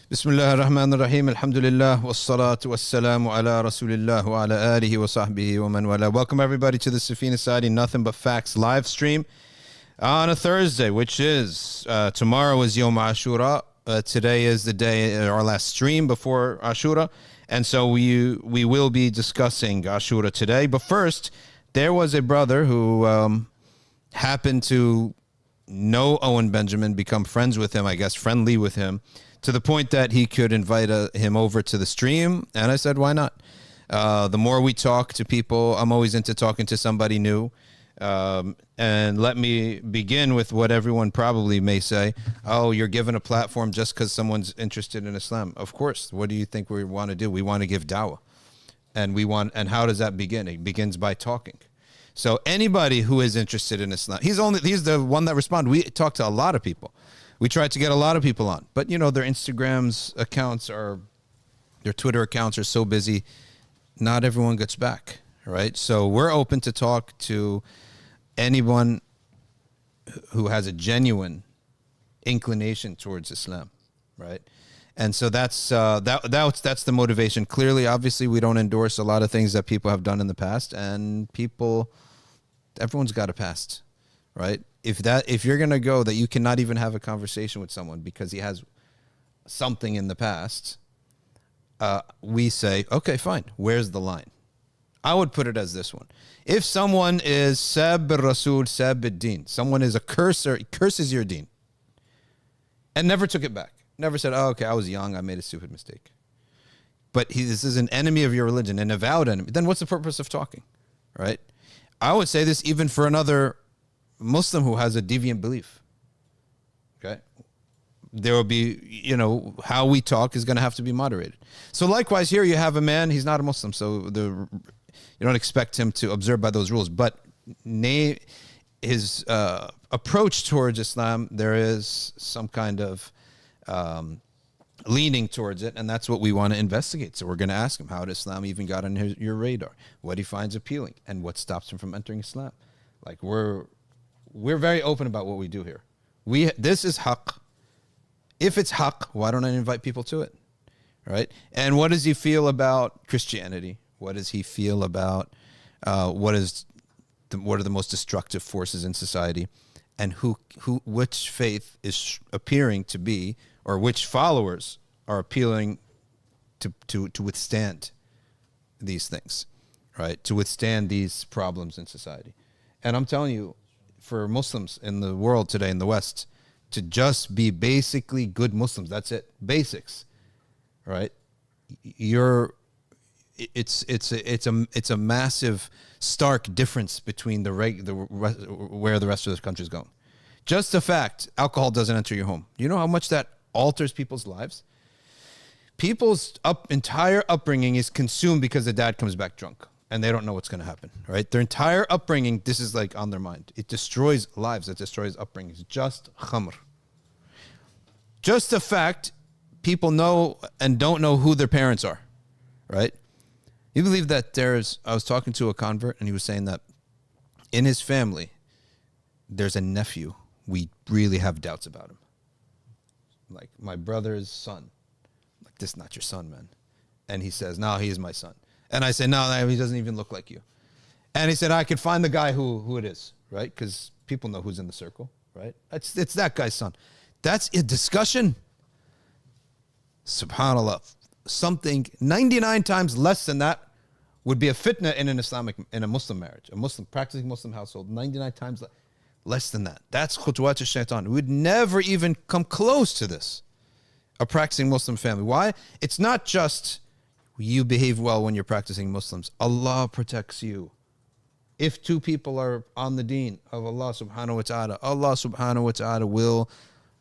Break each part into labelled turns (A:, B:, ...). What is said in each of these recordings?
A: Bismillah ar-Rahman ar-Rahim. Alhamdulillah. Wassalatu wassalamu ala Rasulillah wa ala alihi wa sahbihi wa man wala. Welcome everybody to the Safina Society Nothing But Facts live stream on a Thursday, which is tomorrow is Yom Ashura. Today is the day, our last stream before Ashura. And so we will be discussing Ashura today. But first, there was a brother who happened to know Owen Benjamin, become friends with him, I guess friendly with him, to the point that he could invite him over to the stream. And I said, why not? The more we talk to people, I'm always into talking to somebody new. And let me begin with what everyone probably may say. Oh, you're given a platform just because someone's interested in Islam. Of course. What do you think we want to do? We want to give dawah. And how does that begin? It begins by talking. So anybody who is interested in Islam, he's the one that responded. We talked to a lot of people. We tried to get a lot of people on, but you know, their Instagram's accounts their Twitter accounts are so busy. Not everyone gets back, right? So we're open to talk to anyone who has a genuine inclination towards Islam, right? And so that's the motivation. Clearly, obviously, we don't endorse a lot of things that people have done in the past, and everyone's got a past, right? If you're going to go that you cannot even have a conversation with someone because he has something in the past, we say, okay, fine. Where's the line? I would put it as this one. If someone is sab rasul sab ad-din, someone is a cursor, curses your deen, and never took it back. Never said, oh, okay, I was young, I made a stupid mistake. But this is an enemy of your religion, an avowed enemy. Then what's the purpose of talking, right? I would say this even for another Muslim who has a deviant belief. Okay? There will be, how we talk is going to have to be moderated. So likewise here you have a man, he's not a Muslim, so you don't expect him to observe by those rules. But his approach towards Islam, there is some kind of leaning towards it, and that's what we want to investigate. So we're going to ask him, how did Islam even got on your radar? What he finds appealing, and what stops him from entering Islam? Like we're very open about what we do here. This is haqq. If it's haqq, why don't I invite people to it? Right? And what does he feel about Christianity? What does he feel about what are the most destructive forces in society? And which faith is appearing to be, or which followers are appealing to withstand these things, right? To withstand these problems in society. And I'm telling you, for Muslims in the world today, in the West, to just be basically good Muslims, that's it, basics, right? It's a massive, stark difference between where the rest of the country is going. Just the fact alcohol doesn't enter your home. You know how much that alters people's lives? People's entire upbringing is consumed because the dad comes back drunk and they don't know what's going to happen, right? Their entire upbringing, this is like on their mind. It destroys lives. It destroys upbringings. Just khamr. Just the fact people know and don't know who their parents are, right? You believe that I was talking to a convert and he was saying that in his family, there's a nephew. We really have doubts about him. Like my brother's son. Like, this is not your son, man. And he says, no, he is my son. And I said, no, he doesn't even look like you. And he said, I could find the guy who it is, right? Because people know who's in the circle, right? It's that guy's son. That's a discussion. SubhanAllah. Something 99 times less than that would be a fitna in a Muslim marriage, a practicing Muslim household. 99 times less than that. That's khutuwat al-shaytan. We would never even come close to this. A practicing Muslim family. Why? It's not just you behave well when you're practicing Muslims. Allah protects you. If two people are on the deen of Allah subhanahu wa ta'ala, Allah subhanahu wa ta'ala will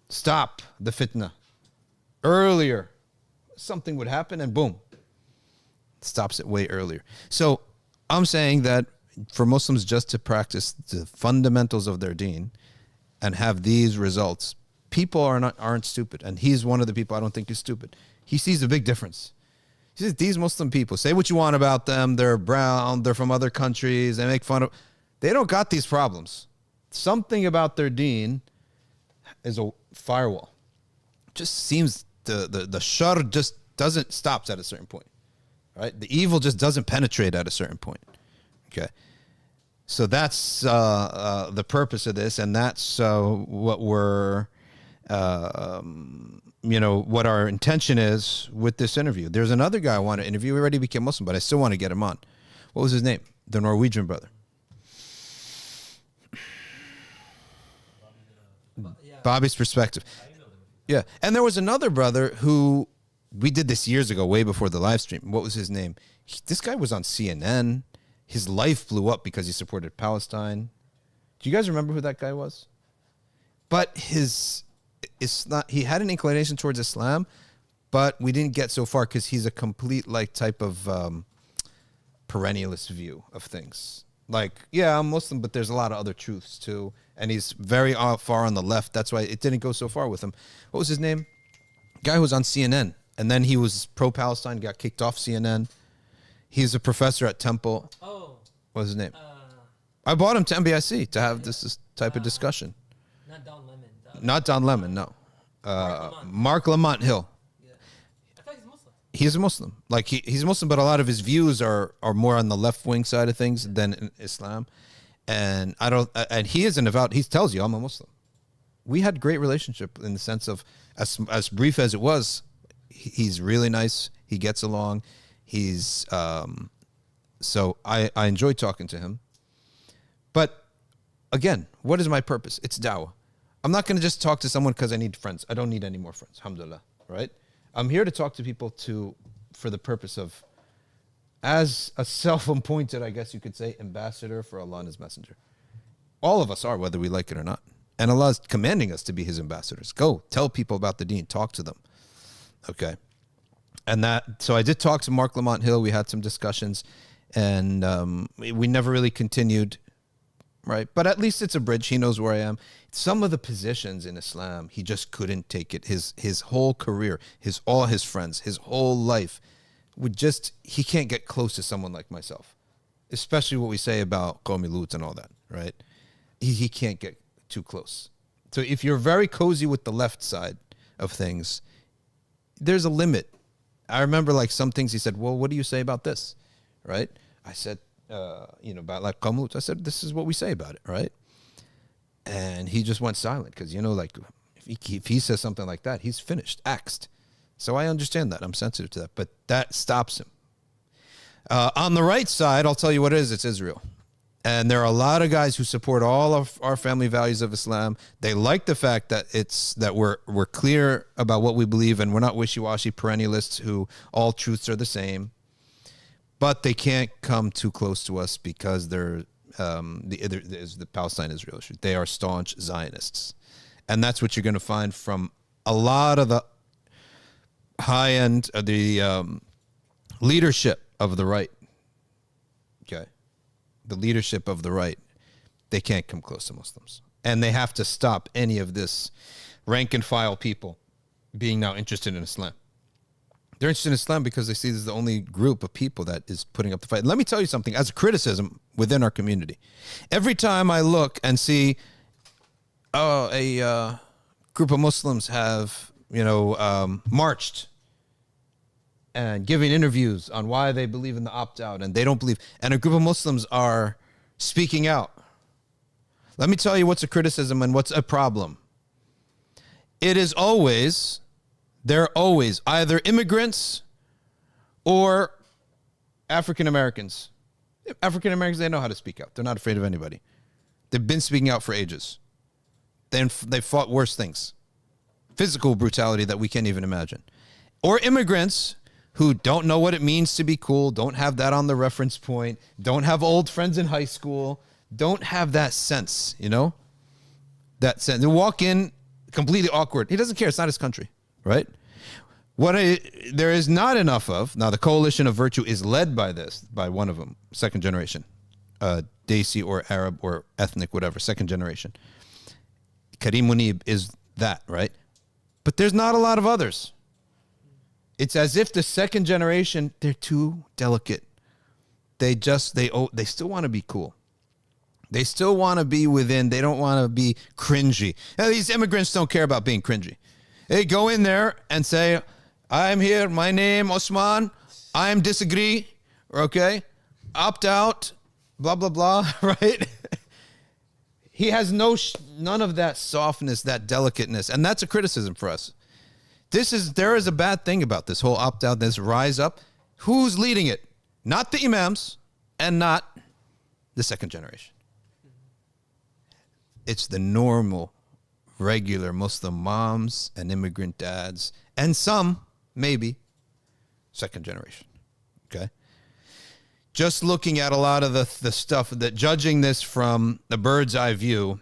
A: stop the fitna. Earlier, something would happen and boom, stops it way earlier. So I'm saying that for Muslims just to practice the fundamentals of their deen and have these results, people aren't stupid. And he's one of the people I don't think is stupid. He sees a big difference. He says, these Muslim people, say what you want about them, they're brown, they're from other countries, they make fun of, they don't got these problems. Something about their deen is a firewall. Just seems the shar just stops at a certain point, right? The evil just doesn't penetrate at a certain point. Okay, so that's the purpose of this, and that's what we're, what our intention is with this interview. There's another guy I want to interview. He already became Muslim, but I still want to get him on. What was his name? The Norwegian brother. Bobby's perspective. Yeah. And there was another brother who, we did this years ago, way before the live stream. What was his name? This guy was on CNN. His life blew up because he supported Palestine. Do you guys remember who that guy was? But he had an inclination towards Islam, but we didn't get so far because he's a complete type of perennialist view of things. Like, yeah, I'm Muslim, but there's a lot of other truths too. And he's very far on the left. That's why it didn't go so far with him. What was his name? Guy who was on CNN. And then he was pro-Palestine, got kicked off CNN. He's a professor at Temple. Oh. What was his name? I bought him to NBIC to have this type of discussion.
B: Not Don Lemon.
A: Not Don Lemon, no. Mark Lamont Hill.
B: Yeah. I thought he's Muslim.
A: He's a Muslim. Like he's Muslim, but a lot of his views are more on the left wing side of things than in Islam. And he is an devout. He tells you, I'm a Muslim. We had great relationship in the sense of, as brief as it was, he's really nice. He gets along. He's so I enjoy talking to him. But again, what is my purpose? It's dawah. I'm not going to just talk to someone because I need friends. I don't need any more friends. Alhamdulillah, right? I'm here to talk to people for the purpose of, as a self-appointed, I guess you could say, ambassador for Allah and His Messenger. All of us are, whether we like it or not. And Allah is commanding us to be His ambassadors. Go, tell people about the deen, talk to them. Okay. So I did talk to Mark Lamont Hill. We had some discussions, and we never really continued, right? But at least it's a bridge. He knows where I am. Some of the positions in Islam, he just couldn't take it. His whole career, all his friends, his whole life, he can't get close to someone like myself, especially what we say about Qawmi Lut and all that, right? He can't get too close. So if you're very cozy with the left side of things, there's a limit. I remember some things he said, well, what do you say about this? Right? I said, about Qawmi Lut. I said, this is what we say about it, right? And he just went silent because, if he says something like that, he's finished, axed. So I understand that. I'm sensitive to that. But that stops him. On the right side, I'll tell you what it is. It's Israel. And there are a lot of guys who support all of our family values of Islam. They like the fact that we're clear about what we believe, and we're not wishy-washy perennialists who all truths are the same. But they can't come too close to us because there's the Palestine-Israel issue. They are staunch Zionists. And that's what you're going to find from a lot of the high-end, the leadership of the right. Okay. The leadership of the right, they can't come close to Muslims. And they have to stop any of this rank-and-file people being now interested in Islam. They're interested in Islam because they see this is the only group of people that is putting up the fight. And let me tell you something, as a criticism within our community. Every time I look and see, a group of Muslims have, marched and giving interviews on why they believe in the opt-out and they don't believe, and a group of Muslims are speaking out. Let me tell you what's a criticism and what's a problem. They're always either immigrants or African Americans. African Americans, they know how to speak out. They're not afraid of anybody. They've been speaking out for ages. They fought worse things. Physical brutality that we can't even imagine. Or immigrants who don't know what it means to be cool, don't have that on the reference point, don't have old friends in high school, don't have that sense, that sense. They walk in completely awkward. He doesn't care. It's not his country, right? There is not enough of, now the coalition of virtue is led by one of them, second generation, Desi or Arab or ethnic, whatever, second generation. Karim Munib is that, right? But there's not a lot of others. It's as if the second generation, they're too delicate. They still want to be cool. They still want to be within. They don't want to be cringy. Now, these immigrants don't care about being cringy. Hey, go in there and say, I'm here, my name, Osman, I'm disagree, okay? Opt out, blah, blah, blah, right? He has none of that softness, that delicateness, and that's a criticism for us. There is a bad thing about this whole opt out, this rise up. Who's leading it? Not the imams and not the second generation. It's the normal, regular Muslim moms and immigrant dads, and some, maybe, second generation. Okay? Just looking at a lot of the stuff, that judging this from the bird's eye view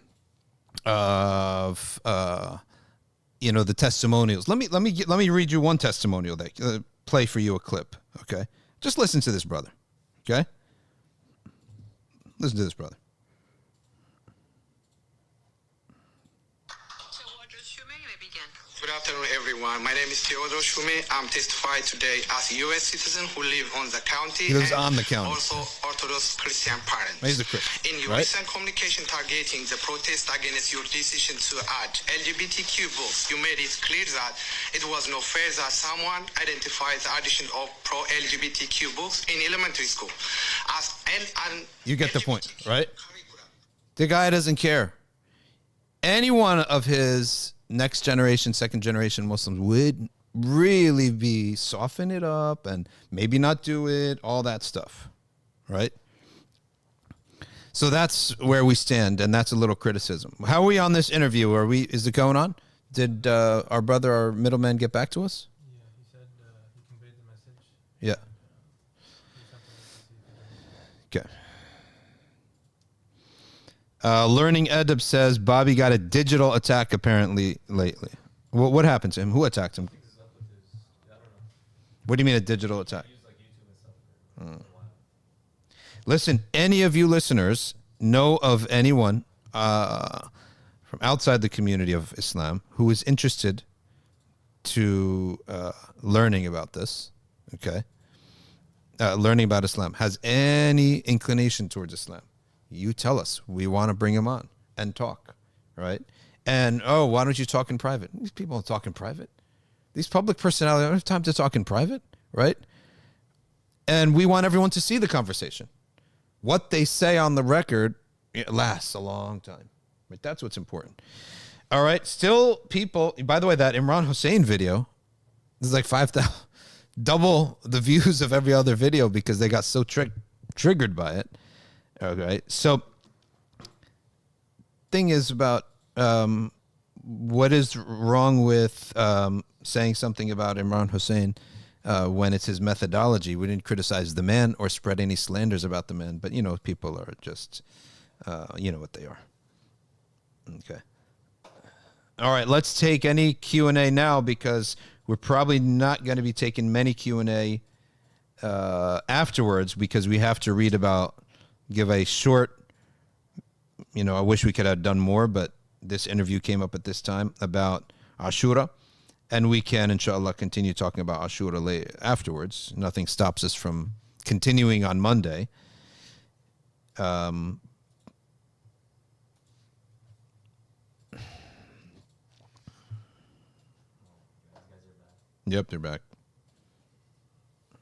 A: of the testimonials. Let me read you one testimonial that play for you a clip. Okay, just listen to this brother. Okay, listen to this brother.
C: Good afternoon, everyone. My name is Theodore Shume. I'm testifying today as a U.S. citizen who lives on the county.
A: He lives
C: and
A: on the county.
C: Also Orthodox Christian parents.
A: He's a Christian,
C: in your
A: right?
C: recent communication targeting the protest against your decision to add LGBTQ books, you made it clear that it was not fair that someone identified the addition of pro-LGBTQ books in elementary school as an
A: You get the point, right? The guy doesn't care. Any one of his next generation, second generation Muslims would really be soften it up and maybe not do it, all that stuff, right? So that's where we stand, and that's a little criticism. How are we on this interview? Is it going on? Did our middleman get back to us?
B: Yeah, he said he conveyed the message.
A: Yeah. Okay. Learning Edub says Bobby got a digital attack apparently lately. What happened to him? Who attacked him? What do you mean a digital attack? Listen, any of you listeners know of anyone from outside the community of Islam who is interested to learning about this, okay? Learning about Islam, has any inclination towards Islam? You tell us. We want to bring him on and talk, right? And, why don't you talk in private? These people don't talk in private. These public personalities don't have time to talk in private, right? And we want everyone to see the conversation. What they say on the record, it lasts a long time. Right? That's what's important. All right. Still people, by the way, that Imran Hussein video is like 5,000, double the views of every other video because they got so triggered by it. Okay, so thing is about what is wrong with saying something about Imran Hussein when it's his methodology. We didn't criticize the man or spread any slanders about the man, but people are just what they are. Okay. All right, let's take any Q&A now because we're probably not going to be taking many Q&A afterwards because we have to give a short, I wish we could have done more, but this interview came up at this time about Ashura, and we can, inshallah, continue talking about Ashura later, afterwards. Nothing stops us from continuing on Monday. Yep, they're back.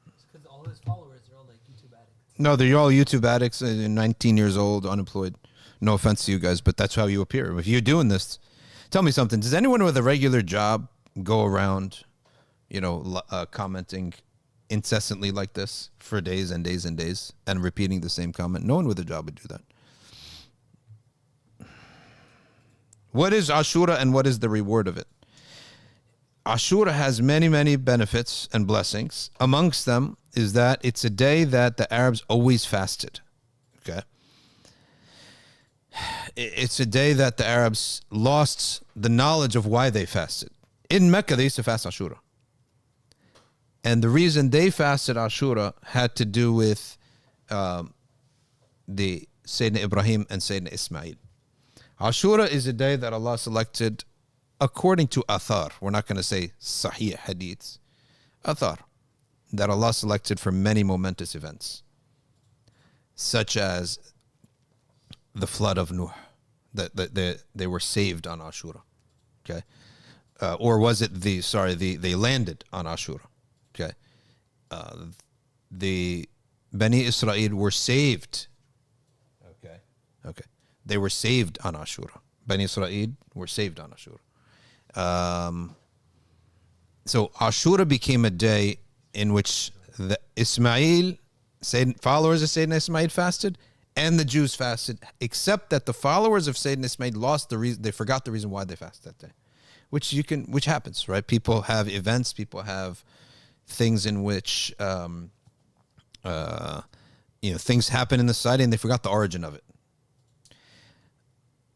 B: It's because all his followers are all like YouTube addicts.
A: No, they're all YouTube addicts, 19 years old, unemployed. No offense to you guys, but that's how you appear. If you're doing this, tell me something. Does anyone with a regular job go around, commenting incessantly like this for days and days and days and repeating the same comment? No one with a job would do that. What is Ashura and what is the reward of it? Ashura has many, many benefits and blessings. Amongst them is that it's a day that the Arabs always fasted. Okay. It's a day that the Arabs lost the knowledge of why they fasted. In Mecca, they used to fast Ashura. And the reason they fasted Ashura had to do with the Sayyidina Ibrahim and Sayyidina Ismail. Ashura is a day that Allah selected according to Athar. We're not going to say Sahih Hadiths. Athar. That Allah selected for many momentous events. Such as the flood of Noor. That they were saved on Ashura. Okay. or was it they landed on Ashura. Okay. The Bani Israel were saved. Okay. They were saved on Ashura. Bani Israel were saved on Ashura. So Ashura became a day in which the followers of Sayyidina Ismail fasted, and the Jews fasted, except that the followers of Sayyidina Ismail they forgot the reason why they fasted that day, which happens, right? People have events, people have things in which things happen in the society, and they forgot the origin of it.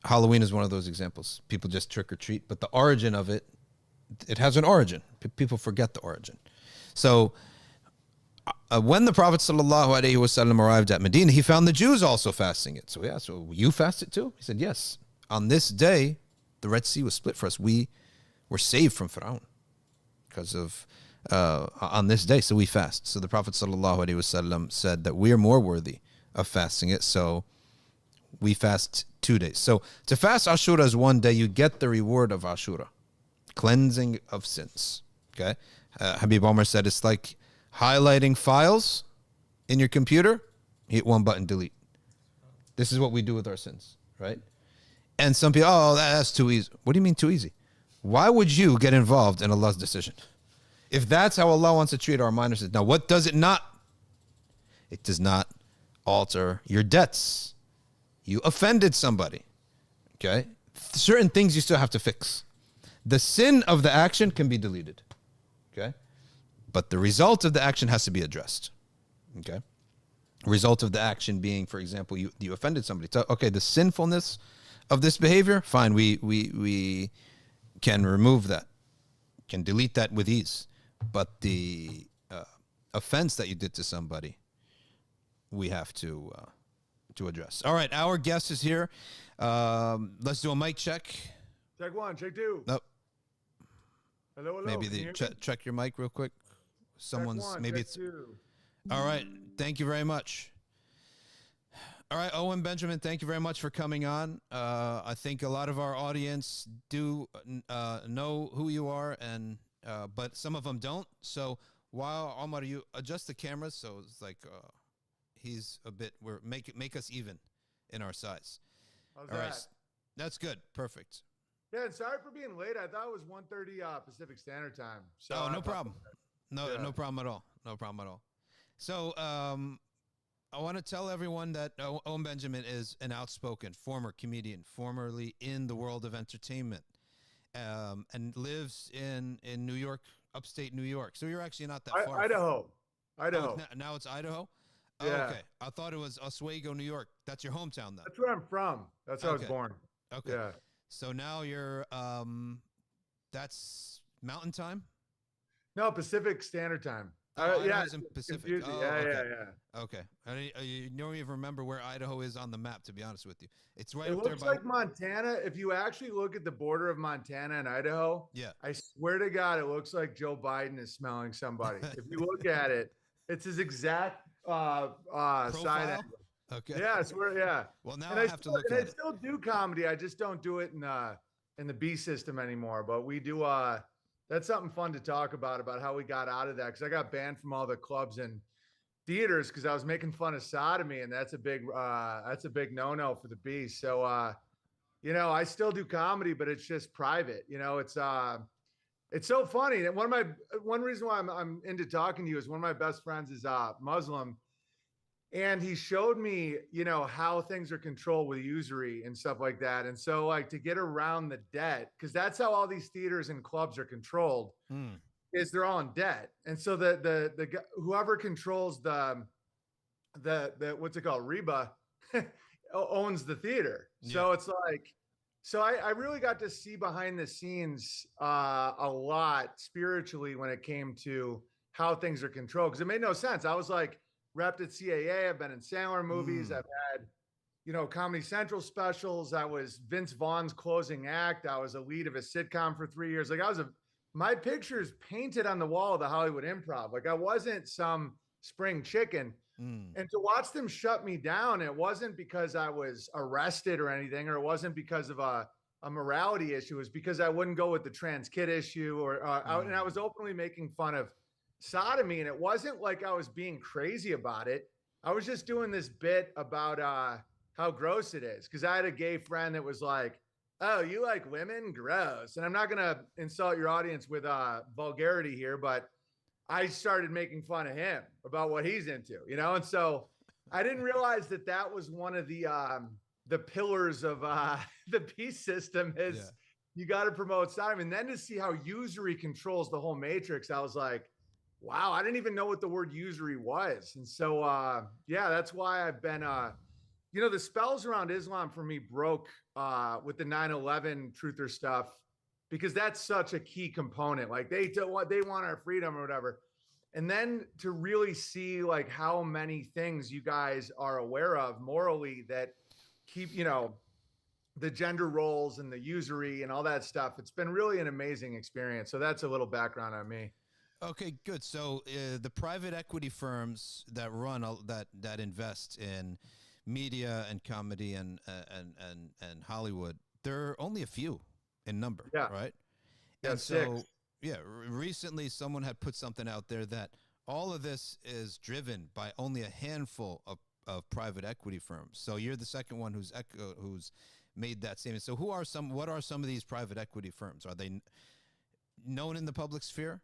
A: Halloween is one of those examples. People just trick or treat, but the origin of it has an origin. People forget the origin. So when the Prophet ﷺ arrived at Medina, he found the Jews also fasting it. So he asked, so you fasted too? He said, yes. On this day, the Red Sea was split for us. We were saved from Pharaoh because of on this day. So we fast. So the Prophet ﷺ said that we are more worthy of fasting it. So we fast 2 days. So to fast Ashura is 1 day. You get the reward of Ashura, cleansing of sins. Okay. Habib Omar said it's like highlighting files in your computer, hit one button, delete. This is what we do with our sins, right? And some people, oh, that's too easy. What do you mean too easy? Why would you get involved in Allah's decision? If that's how Allah wants to treat our minors, now what does it not? It does not alter your debts. You offended somebody, okay? Certain things you still have to fix. The sin of the action can be deleted, okay? But the result of the action has to be addressed. Okay. Result of the action being, for example, you offended somebody. So, okay, the sinfulness of this behavior, fine. We can remove that, can delete that with ease. But the offense that you did to somebody, we have to address. All right, our guest is here. Let's do a mic check.
D: Check 1, check 2.
A: Nope.
D: Hello.
A: Maybe check your mic real quick. Someone's
D: check 1,
A: maybe
D: check
A: it's
D: 2.
A: All right. Thank you very much. All right, Owen Benjamin, thank you very much for coming on. I think a lot of our audience do know who you are, and but some of them don't. So while Omar, you adjust the cameras, so it's like he's a bit. Make us even in our size.
D: How's
A: All
D: that?
A: right, that's good. Perfect.
D: Yeah, and sorry for being late. I thought it was 1:30 Pacific Standard Time. So
A: Oh, no problem. No problem at all. No problem at all. So I want to tell everyone that Owen Benjamin is an outspoken former comedian, formerly in the world of entertainment, and lives in New York, upstate New York. So you're actually not that far.
D: Idaho.
A: Oh, now it's Idaho? Oh,
D: Yeah.
A: okay. I thought it was Oswego, New York. That's your hometown, though.
D: That's where I'm from. That's how I was
A: Okay.
D: born.
A: Okay.
D: Yeah.
A: So now you're, that's mountain time?
D: No, Pacific Standard Time.
A: Oh,
D: Yeah.
A: Idaho's in Pacific.
D: Confusing.
A: Oh,
D: yeah,
A: okay.
D: yeah.
A: Okay. You don't even remember where Idaho is on the map, to be honest with you. It's right
D: It
A: up there
D: looks
A: by.
D: like Montana. If you actually look at the border of Montana and Idaho,
A: Yeah.
D: I swear to God, it looks like Joe Biden is smelling somebody. If you look at it, it's his exact side
A: Profile?
D: angle.
A: Okay.
D: Yeah, I swear, yeah.
A: Well, now
D: And
A: I have to look
D: and
A: at
D: I
A: it.
D: still do comedy. I just don't do it in the B system anymore. But we do. That's something fun to talk about how we got out of that, because I got banned from all the clubs and theaters because I was making fun of sodomy, and that's a big no-no for the B. So I still do comedy, but it's just private. It's so funny. And one reason why I'm into talking to you is one of my best friends is Muslim. And he showed me, how things are controlled with usury and stuff like that. And so, like, to get around the debt, because that's how all these theaters and clubs are controlled, is they're all in debt. And so the whoever controls the what's it called, Reba, owns the theater. Yeah. So it's like, I really got to see behind the scenes a lot spiritually when it came to how things are controlled, because it made no sense. I was like, repped at CAA. I've been in Sandler movies. I've had, Comedy Central specials. I was Vince Vaughn's closing act. I was a lead of a sitcom for 3 years. Like, my pictures painted on the wall of the Hollywood Improv. Like, I wasn't some spring chicken. And to watch them shut me down, it wasn't because I was arrested or anything, or it wasn't because of a a morality issue is because I wouldn't go with the trans kid issue, or and I was openly making fun of sodomy, and it wasn't like I was being crazy about it. I was just doing this bit about how gross it is, because I had a gay friend that was like, "Oh, you like women? Gross." And I'm not gonna insult your audience with vulgarity here, but I started making fun of him about what he's into, you know? And so I didn't realize that that was one of the pillars of the peace system is you got to promote sodomy. And then to see how usury controls the whole matrix, I was like, wow, I didn't even know what the word usury was. And so, yeah, that's why I've been, you know, the spells around Islam for me broke with the 9/11 truther stuff, because that's such a key component. Like they want our freedom or whatever. And then to really see like how many things you guys are aware of morally that keep, you know, the gender roles and the usury and all that stuff. It's been really an amazing experience. So that's a little background on me.
A: Okay, good. So the private equity firms that run that invest in media and comedy and Hollywood, there are only a few in number, right?
D: Yeah,
A: and
D: six.
A: so recently someone had put something out there that all of this is driven by only a handful of private equity firms. So you're the second one who's made that statement. So what are some of these private equity firms? Are they known in the public sphere?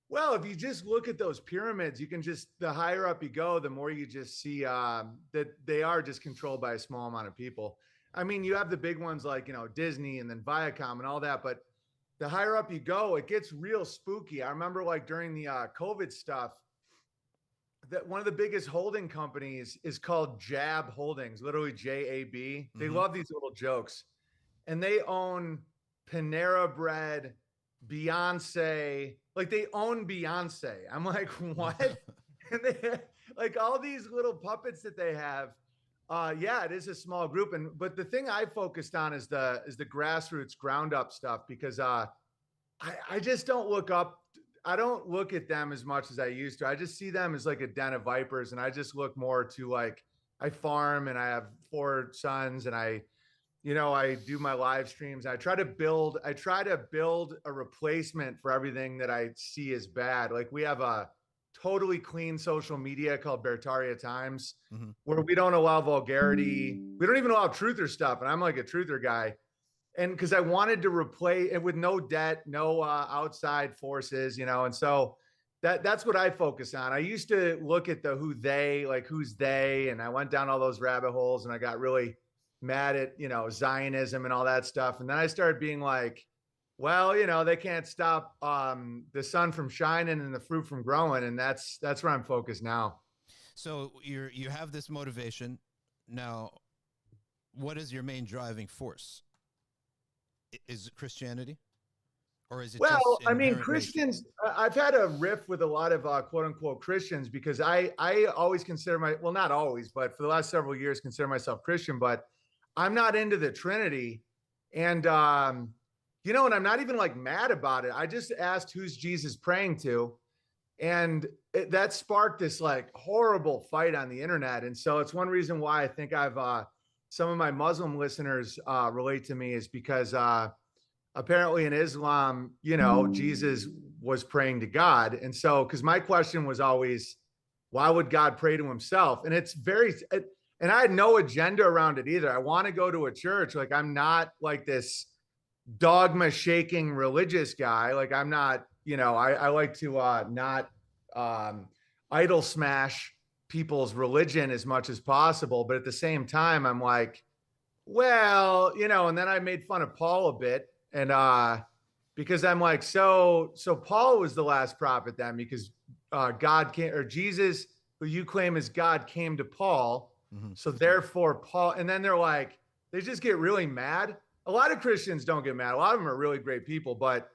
D: Well, if you just look at those pyramids, you can just, the higher up you go, the more you just see that they are just controlled by a small amount of people. I mean, you have the big ones like, you know, Disney and then Viacom and all that, but the higher up you go, it gets real spooky. I remember like during the COVID stuff, that one of the biggest holding companies is called Jab Holdings, literally JAB. They love these little jokes. And they own Panera Bread, Beyonce, like they own Beyonce. I'm like, what? And they like all these little puppets that they have. Yeah, it is a small group. But the thing I focused on is the grassroots ground up stuff, because I just don't look up. I don't look at them as much as I used to. I just see them as like a den of vipers. And I just look more to like, I farm and I have 4 sons and I do my live streams. I try to build a replacement for everything that I see as bad. Like we have a totally clean social media called Bertaria Times, where we don't allow vulgarity. We don't even allow truther stuff. And I'm like a truther guy. And because I wanted to replace it with no debt, no outside forces, you know, and so that's what I focus on. I used to look at who's they, and I went down all those rabbit holes, and I got really mad at, you know, Zionism and all that stuff. And then I started being like, well, you know, they can't stop the sun from shining and the fruit from growing, and that's where I'm focused now.
A: So you have this motivation now. What is your main driving force? Is it Christianity, or is it?
D: Well,
A: just
D: I mean,
A: inherent
D: Christians. I've had a riff with a lot of quote unquote Christians, because I always consider not always, but for the last several years consider myself Christian, but I'm not into the Trinity, and you know, and I'm not even like mad about it. I just asked who's Jesus praying to, and that sparked this like horrible fight on the internet, and so it's one reason why I think I've some of my Muslim listeners relate to me, is because apparently in Islam, you know, Jesus was praying to God. And so, because my question was always, why would God pray to himself? And and I had no agenda around it either. I want to go to a church. Like, I'm not like this dogma shaking religious guy. Like, I'm not, you know, I like to not idol smash people's religion as much as possible. But at the same time, I'm like, well, you know, and then I made fun of Paul a bit. And because I'm like, so Paul was the last prophet then, because God came, or Jesus, who you claim as God, came to Paul. So therefore Paul, and then they're like, they just get really mad. A lot of Christians don't get mad. A lot of them are really great people, but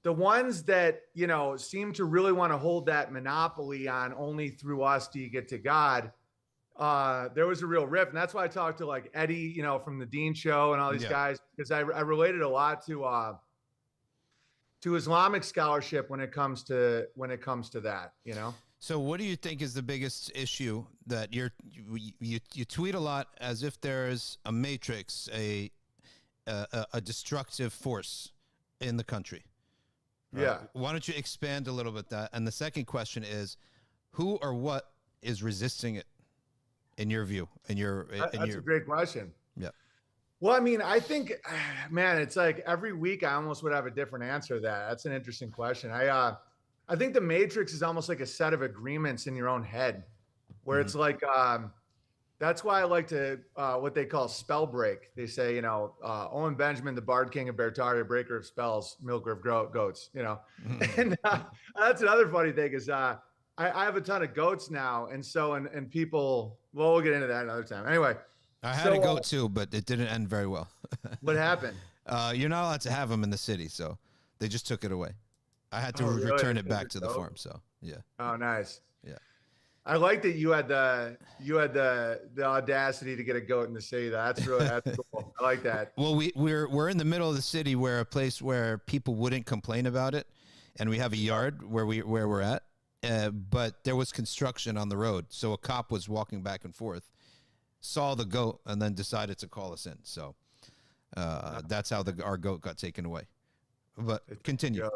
D: the ones that, you know, seem to really want to hold that monopoly on only through us do you get to God. There was a real rift. And that's why I talked to like Eddie, you know, from the Dean Show and all these guys, because I related a lot to Islamic scholarship when it comes to that, you know?
A: So what do you think is the biggest issue that you tweet a lot as if there's a matrix, a a destructive force in the country. Right?
D: Yeah.
A: Why don't you expand a little bit that? And the second question is, who or what is resisting it, in your view?
D: That's a great question.
A: Yeah.
D: Well, I mean, I think, man, it's like every week I almost would have a different answer to that. That's an interesting question. I think the matrix is almost like a set of agreements in your own head, where it's like, that's why I like to, what they call spell break. They say, Owen Benjamin, the Bard King of Bertaria, breaker of spells, milker of goats, And that's another funny thing is I have a ton of goats now. And so, and people, well, we'll get into that another time. Anyway.
A: I had a goat too, but it didn't end very well.
D: What happened?
A: You're not allowed to have them in the city, so they just took it away. I had to return it back to the farm. So yeah.
D: Oh, nice.
A: Yeah.
D: I like that you had the audacity to get a goat in the city. That's cool. I like that.
A: Well, we're in the middle of the city, where a place where people wouldn't complain about it, and we have a yard where we're at. But there was construction on the road, so a cop was walking back and forth, saw the goat, and then decided to call us in. So that's how our goat got taken away. But continue.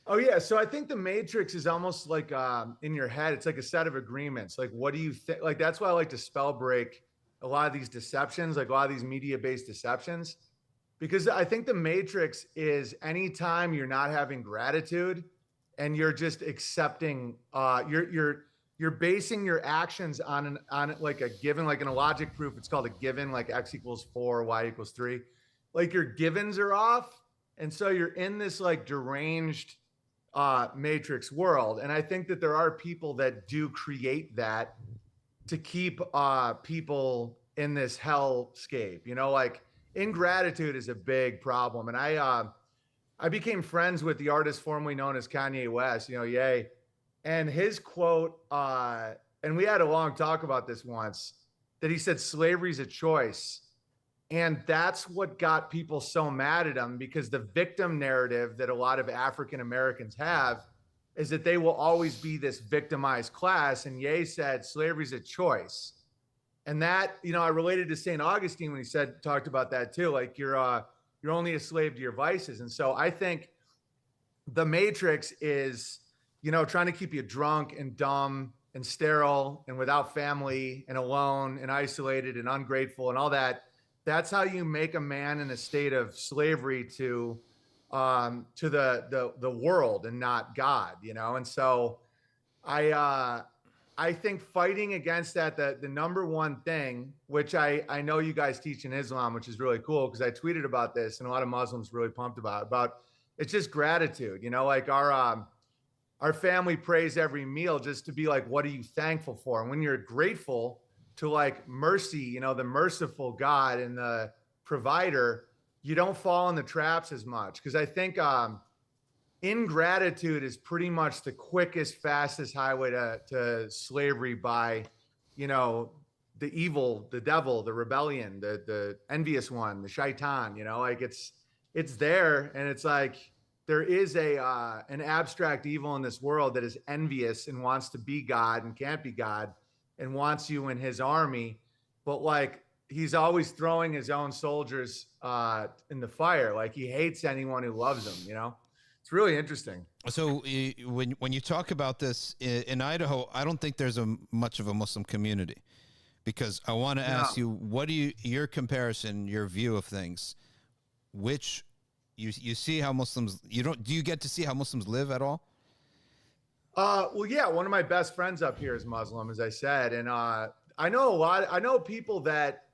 D: Oh yeah, so I think the matrix is almost like in your head. It's like a set of agreements. Like, what do you think? Like, that's why I like to spell break a lot of these deceptions, like a lot of these media-based deceptions, because I think the matrix is anytime you're not having gratitude and you're just accepting, you're basing your actions on like a given, like in a logic proof, it's called a given, like x equals 4, y equals 3. Like your givens are off. And so you're in this like deranged matrix world. And I think that there are people that do create that to keep people in this hellscape, like ingratitude is a big problem. And I became friends with the artist formerly known as Kanye West, Ye. And his quote, and we had a long talk about this once, that he said, slavery is a choice. And that's what got people so mad at him, because the victim narrative that a lot of African Americans have is that they will always be this victimized class. And Ye said, slavery is a choice. And that, I related to St. Augustine when he talked about that too. Like you're only a slave to your vices. And so I think the matrix is, trying to keep you drunk and dumb and sterile and without family and alone and isolated and ungrateful and all that. That's how you make a man in a state of slavery to the world and not God, And so I think fighting against that, the number one thing, which I know you guys teach in Islam, which is really cool, because I tweeted about this and a lot of Muslims really pumped about it's just gratitude, like our family prays every meal just to be like, what are you thankful for? And when you're grateful to like mercy, the merciful God and the provider, you don't fall in the traps as much. Because I think ingratitude is pretty much the quickest, fastest highway to slavery by, the evil, the devil, the rebellion, the envious one, the shaitan, like it's there. And it's like, there is an abstract evil in this world that is envious and wants to be God and can't be God and wants you in his army. But like, he's always throwing his own soldiers in the fire. Like he hates anyone who loves him, It's really interesting.
A: So when you talk about this in Idaho, I don't think there's much of a Muslim community, because I want to ask you, what do your comparison, your view of things, which you see how Muslims, do you get to see how Muslims live at all?
D: Well, yeah, one of my best friends up here is Muslim, as I said. And I know people that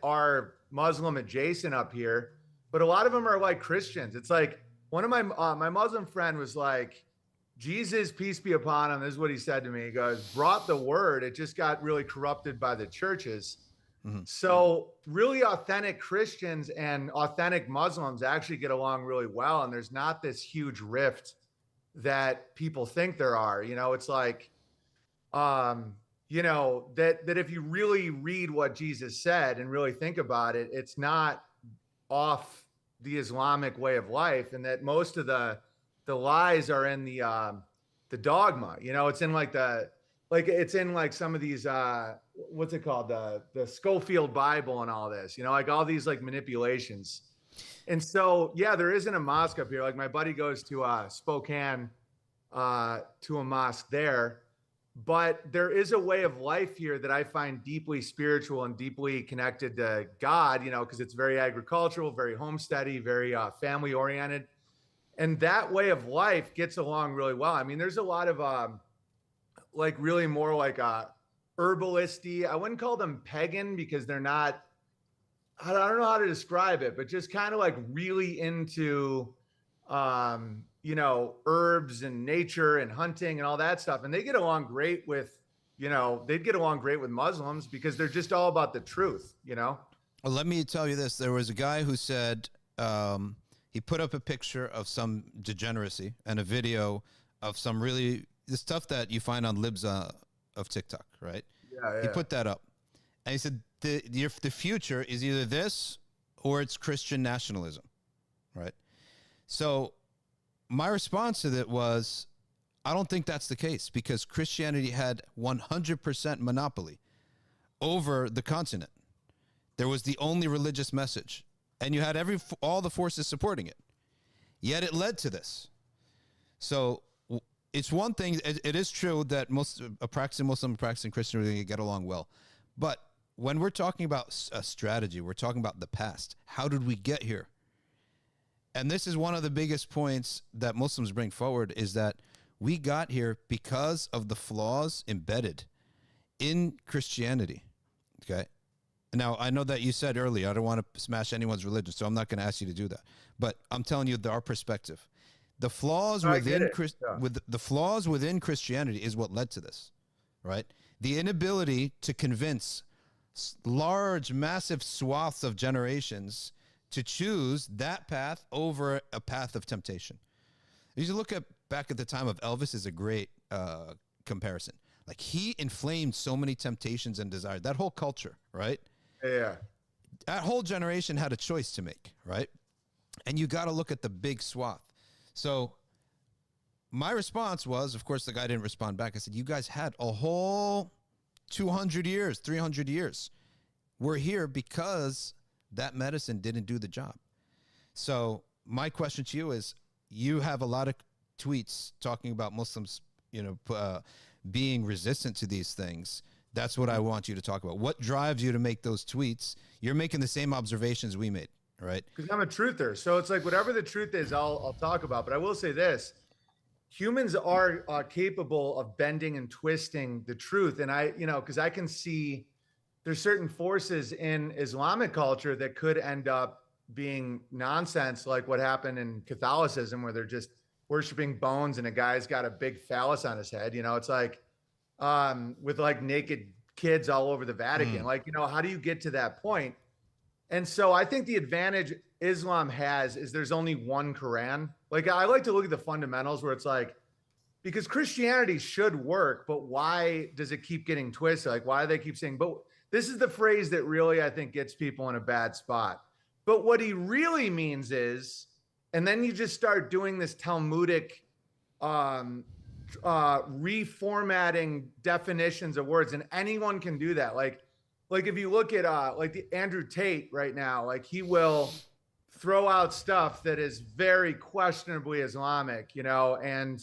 D: are Muslim adjacent up here, but a lot of them are like Christians. It's like one of my Muslim friend was like, Jesus, peace be upon him, this is what he said to me. He goes, brought the word, it just got really corrupted by the churches. Mm-hmm. So really authentic Christians and authentic Muslims actually get along really well. And there's not this huge rift that people think there are. It's like, that if you really read what Jesus said and really think about it, it's not off the Islamic way of life, and that most of the lies are in the dogma. It's in like the like it's in like some of these what's it called, the Schofield Bible and all this, you know, like all these like manipulations. And so yeah, there isn't a mosque up here. Like my buddy goes to Spokane to a mosque there, but there is a way of life here that I find deeply spiritual and deeply connected to God, you know, because it's very agricultural, very homesteady, very family oriented, and that way of life gets along really well. I mean, there's a lot of like really more like herbalisty. I wouldn't call them pagan because they're not. I don't know how to describe it, but just kind of like really into, you know, herbs and nature and hunting and all that stuff. And they get along great with, you know, they'd get along great with Muslims because they're just all about the truth, you know?
A: Well, let me tell you this. There was a guy who said he put up a picture of some degeneracy and a video of some really the stuff that you find on libs of TikTok, right?
D: Yeah.
A: He put that up. And he said, the future is either this or it's Christian nationalism, right? So my response to that was, I don't think that's the case because Christianity had 100% monopoly over the continent. There was the only religious message, and you had all the forces supporting it. Yet it led to this. So it's one thing. It is true that a practicing Muslim, practicing Christian are going to get along well, but when we're talking about a strategy, we're talking about the past. How did we get here? And this is one of the biggest points that Muslims bring forward is that we got here because of the flaws embedded in Christianity. Okay. Now, I know that you said earlier, I don't want to smash anyone's religion, so I'm not going to ask you to do that. But I'm telling you our perspective. The flaws the flaws within Christianity is what led to this, right? The inability to convince large, massive swaths of generations to choose that path over a path of temptation. You should look back at the time of Elvis is a great comparison. Like he inflamed so many temptations and desires. That whole culture, right?
D: Yeah.
A: That whole generation had a choice to make, right? And you got to look at the big swath. So my response was, of course, the guy didn't respond back. I said, you guys had a whole 200 years, 300 years. We're here because that medicine didn't do the job. So my question to you is, you have a lot of tweets talking about Muslims, you know, being resistant to these things. That's what I want you to talk about. What drives you to make those tweets? You're making the same observations we made, right?
D: Because I'm a truther. So it's like whatever the truth is, I'll talk about. But I will say this. Humans are capable of bending and twisting the truth. And I, you know, because I can see there's certain forces in Islamic culture that could end up being nonsense, like what happened in Catholicism, where they're just worshiping bones and a guy's got a big phallus on his head. You know, it's like with like naked kids all over the Vatican. Like, you know, how do you get to that point? And so I think the advantage Islam has is there's only one Quran. Like I like to look at the fundamentals where it's like, because Christianity should work, but why does it keep getting twisted? Like why do they keep saying, but this is the phrase that really, I think, gets people in a bad spot. But what he really means is, and then you just start doing this Talmudic reformatting definitions of words, and anyone can do that. Like if you look at like the Andrew Tate right now, like he will throw out stuff that is very questionably Islamic, you know, and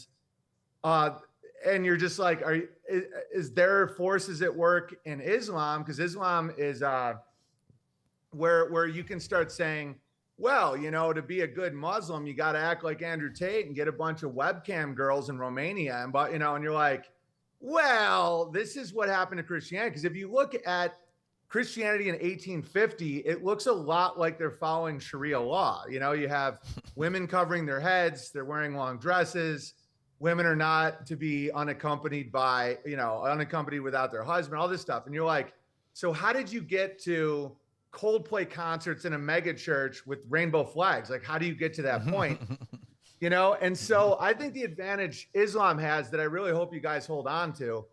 D: you're just like, is there forces at work in Islam? Because Islam is where you can start saying, well, you know, to be a good Muslim, you got to act like Andrew Tate and get a bunch of webcam girls in Romania. And, but, you know, and you're like, well, this is what happened to Christianity. Because if you look at Christianity in 1850, it looks a lot like they're following Sharia law. You know, you have women covering their heads, they're wearing long dresses. Women are not to be unaccompanied by, you know, unaccompanied without their husband, all this stuff. And you're like, so how did you get to Coldplay concerts in a mega church with rainbow flags? Like, how do you get to that point? You know? And so I think the advantage Islam has that I really hope you guys hold on to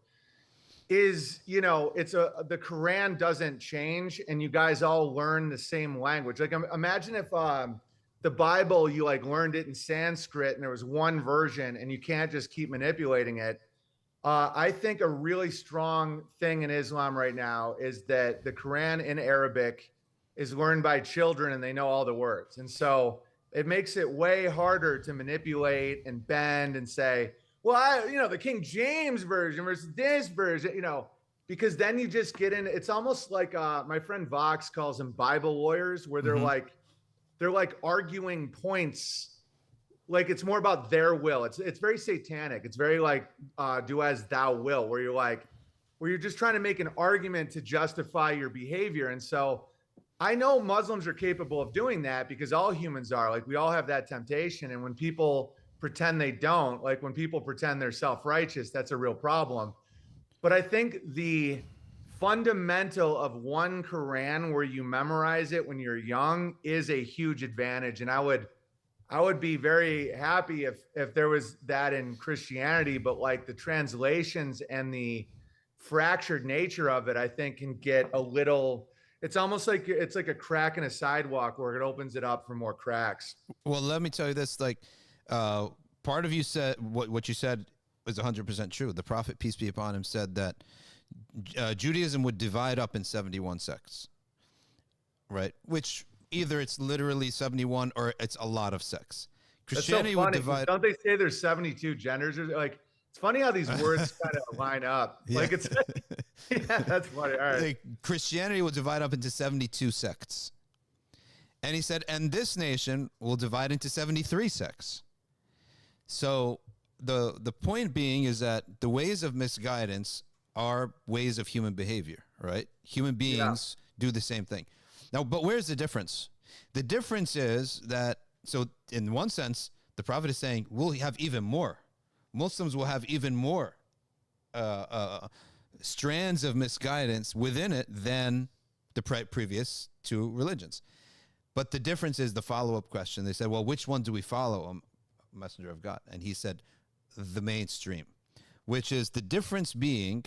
D: is, you know, the Quran doesn't change and you guys all learn the same language. Like imagine if the Bible, you like learned it in Sanskrit and there was one version and you can't just keep manipulating it. I think a really strong thing in Islam right now is that the Quran in Arabic is learned by children and they know all the words. And so it makes it way harder to manipulate and bend and say, well, the King James version versus this version, because then you just get in. It's almost like my friend Vox calls them Bible lawyers, where they're like arguing points. Like it's more about their will. It's very satanic. It's very like do as thou will, where you're just trying to make an argument to justify your behavior. And so I know Muslims are capable of doing that because all humans are. Like we all have that temptation. And when people pretend they don't, like when people pretend they're self-righteous, that's a real problem. But I think the fundamental of one Quran where you memorize it when you're young is a huge advantage. And I would be very happy if there was that in Christianity, but like the translations and the fractured nature of it, I think can get a little, it's almost like it's like a crack in a sidewalk where it opens it up for more cracks.
A: Well, let me tell you this, like part of you said, what you said is 100% true. The Prophet, peace be upon him, said that Judaism would divide up in 71 sects, right? Which either it's literally 71 or it's a lot of sects. Christianity would divide.
D: Don't they say there's 72 genders? Like, it's funny how these words kind of line up. Yeah. Like it's, yeah, that's funny. All right.
A: Like Christianity will divide up into 72 sects. And he said, and this nation will divide into 73 sects. So the point being is that the ways of misguidance are ways of human behavior, right? Human beings do the same thing. Now, but where's the difference? The difference is that, so in one sense, the Prophet is saying, we'll have even more. Muslims will have even more strands of misguidance within it than the previous two religions. But the difference is the follow-up question. They said, well, which one do we follow, Messenger of God? And he said, the mainstream, which is the difference being,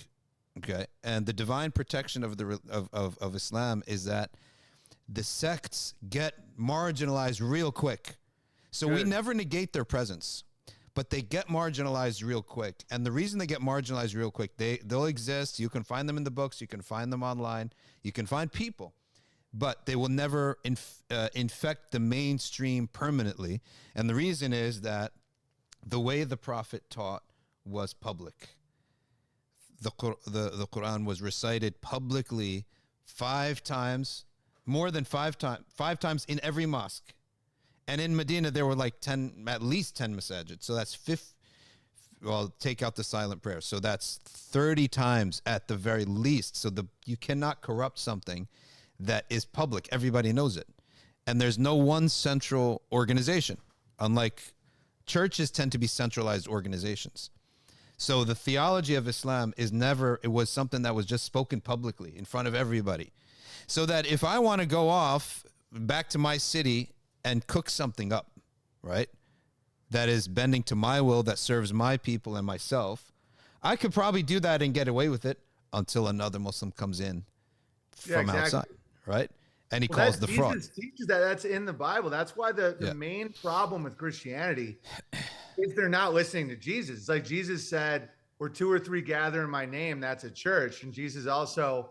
A: okay, and the divine protection of of Islam is that the sects get marginalized real quick. So we never negate their presence, but they get marginalized real quick. And the reason they get marginalized real quick, they'll exist. You can find them in the books. You can find them online. You can find people, but they will never infect the mainstream permanently. And the reason is that the way the Prophet taught was public. The Quran was recited publicly 5 times, more than 5 times in every mosque. And in Medina, there were like at least 10 masajid. So that's take out the silent prayer. So that's 30 times at the very least. So you cannot corrupt something that is public. Everybody knows it. And there's no one central organization. Unlike churches tend to be centralized organizations. So the theology of Islam it was something that was just spoken publicly in front of everybody. So that if I want to go off back to my city and cook something up, right, that is bending to my will, that serves my people and myself, I could probably do that and get away with it until another Muslim comes in from outside, right? And he calls the fraud.
D: Jesus teaches that. That's in the Bible. That's why the main problem with Christianity is they're not listening to Jesus. It's like Jesus said, where 2 or 3 gather in my name, that's a church. And Jesus also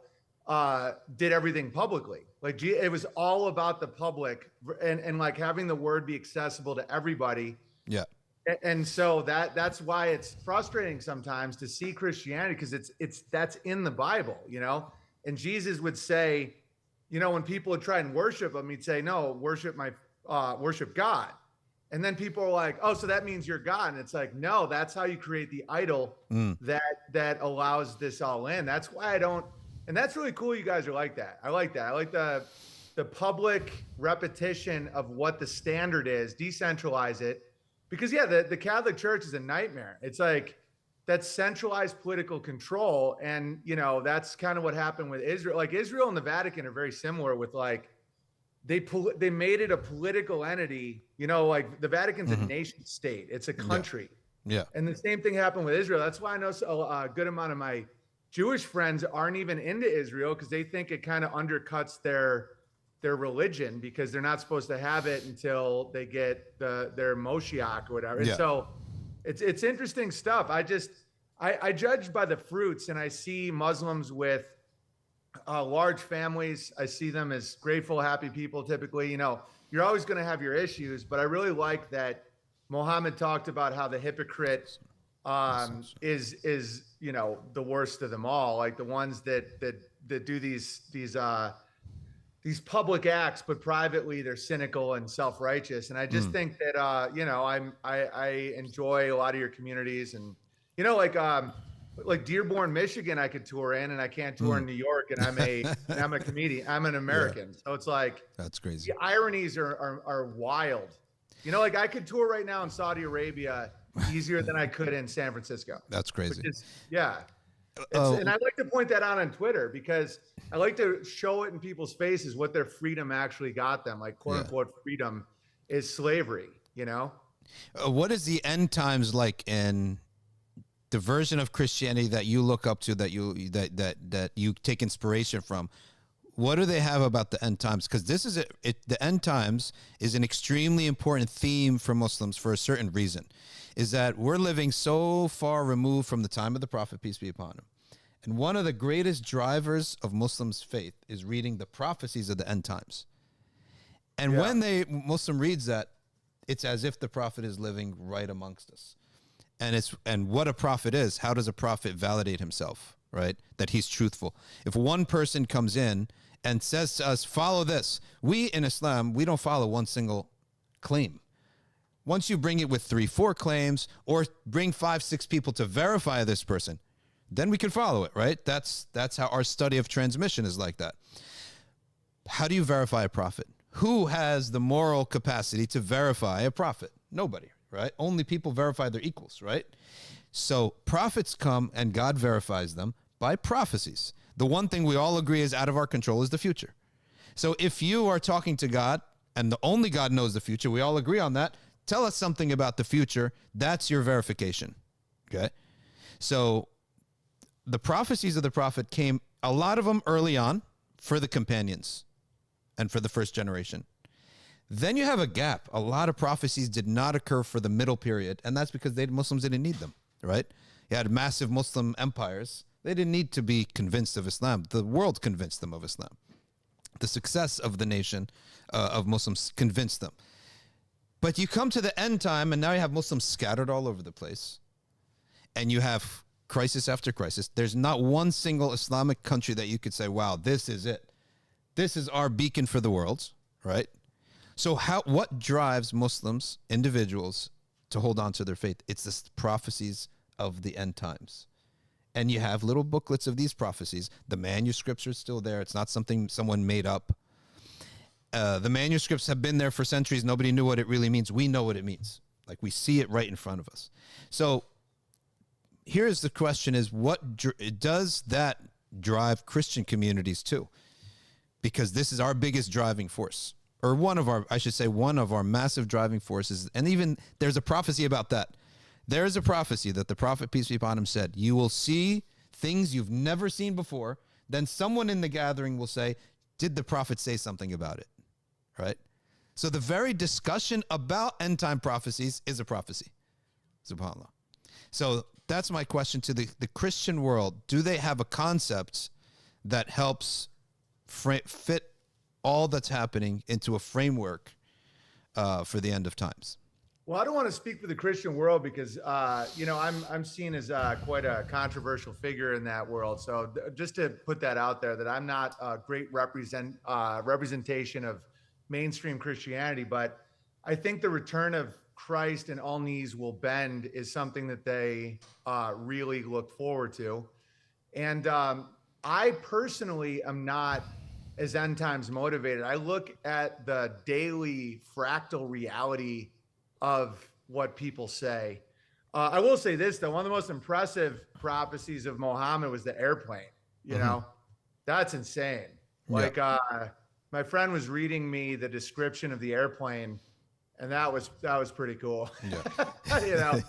D: did everything publicly. Like it was all about the public and like having the word be accessible to everybody.
A: Yeah.
D: And so that's why it's frustrating sometimes to see Christianity, because that's in the Bible, and Jesus would say, when people would try and worship him, he'd say, no, worship God. And then people are like, oh, so that means you're God. And it's like, no, that's how you create the idol that allows this all in. That's why I don't. And that's really cool. You guys are like that. I like that. I like the public repetition of what the standard is, decentralize it. Because the Catholic Church is a nightmare. It's like that's centralized political control. And, that's kind of what happened with Israel. Like Israel and the Vatican are very similar with like, they made it a political entity, like the Vatican's a nation state. It's a country.
A: Yeah.
D: And the same thing happened with Israel. That's why I know a good amount of my Jewish friends aren't even into Israel, because they think it kind of undercuts their religion, because they're not supposed to have it until they get their Moshiach or whatever. Yeah. And so it's interesting stuff. I judge by the fruits, and I see Muslims with large families. I see them as grateful, happy people. Typically, you're always going to have your issues, but I really like that Muhammad talked about how the hypocrite is the worst of them all, like the ones that do these public acts, but privately they're cynical and self-righteous. And I just think that I enjoy a lot of your communities, and like Dearborn, Michigan, I could tour in, and I can't tour in New York, and I'm a comedian. I'm an American, so it's like
A: that's crazy.
D: The ironies are wild. Like I could tour right now in Saudi Arabia easier than I could in San Francisco.
A: That's crazy.
D: And I like to point that out on Twitter because I like to show it in people's faces what their freedom actually got them. Like quote unquote freedom is slavery.
A: What is the end times like in the version of Christianity that you look up to, that you take inspiration from? What do they have about the end times? Because this is the end times is an extremely important theme for Muslims for a certain reason, is that we're living so far removed from the time of the Prophet, peace be upon him. And one of the greatest drivers of Muslims' faith is reading the prophecies of the end times. And when Muslim reads that, it's as if the Prophet is living right amongst us. And what a prophet is, how does a prophet validate himself, right? That he's truthful. If one person comes in and says to us, follow this, we in Islam, we don't follow one single claim. Once you bring it with 3-4 claims, or bring 5-6 people to verify this person, then we can follow it, right? That's how our study of transmission is like that. How do you verify a prophet? Who has the moral capacity to verify a prophet? Nobody, right? Only people verify their equals, right? So prophets come and God verifies them by prophecies. The one thing we all agree is out of our control is the future. So if you are talking to God, and the only God knows the future, we all agree on that, tell us something about the future. That's your verification. Okay. So the prophecies of the prophet came, a lot of them early on for the companions and for the first generation. Then you have a gap. A lot of prophecies did not occur for the middle period. And that's because Muslims didn't need them, right? You had massive Muslim empires. They didn't need to be convinced of Islam. The world convinced them of Islam. The success of the nation of Muslims convinced them. But you come to the end time, and now you have Muslims scattered all over the place. And you have crisis after crisis. There's not one single Islamic country that you could say, wow, this is it. This is our beacon for the world, right? So what drives Muslims, individuals, to hold on to their faith? It's the prophecies of the end times. And you have little booklets of these prophecies. The manuscripts are still there. It's not something someone made up. The manuscripts have been there for centuries. Nobody knew what it really means. We know what it means. Like, we see it right in front of us. So here's the question is, what does that drive Christian communities too? Because this is our biggest driving force, or one of our massive driving forces. And even there's a prophecy about that. There's a prophecy that the Prophet, peace be upon him, said, you will see things you've never seen before. Then someone in the gathering will say, did the Prophet say something about it? Right? So the very discussion about end time prophecies is a prophecy. SubhanAllah. So that's my question to the Christian world. Do they have a concept that helps fit all that's happening into a framework for the end of times?
D: Well, I don't want to speak for the Christian world because, I'm seen as quite a controversial figure in that world. So just to put that out there, that I'm not a great representation of mainstream Christianity, but I think the return of Christ and all knees will bend is something that they really look forward to. And I personally am not as end times motivated. I look at the daily fractal reality of what people say. I will say this, though. One of the most impressive prophecies of Muhammad was the airplane. You know, that's insane. Like, my friend was reading me the description of the airplane, and that was pretty cool. Yeah.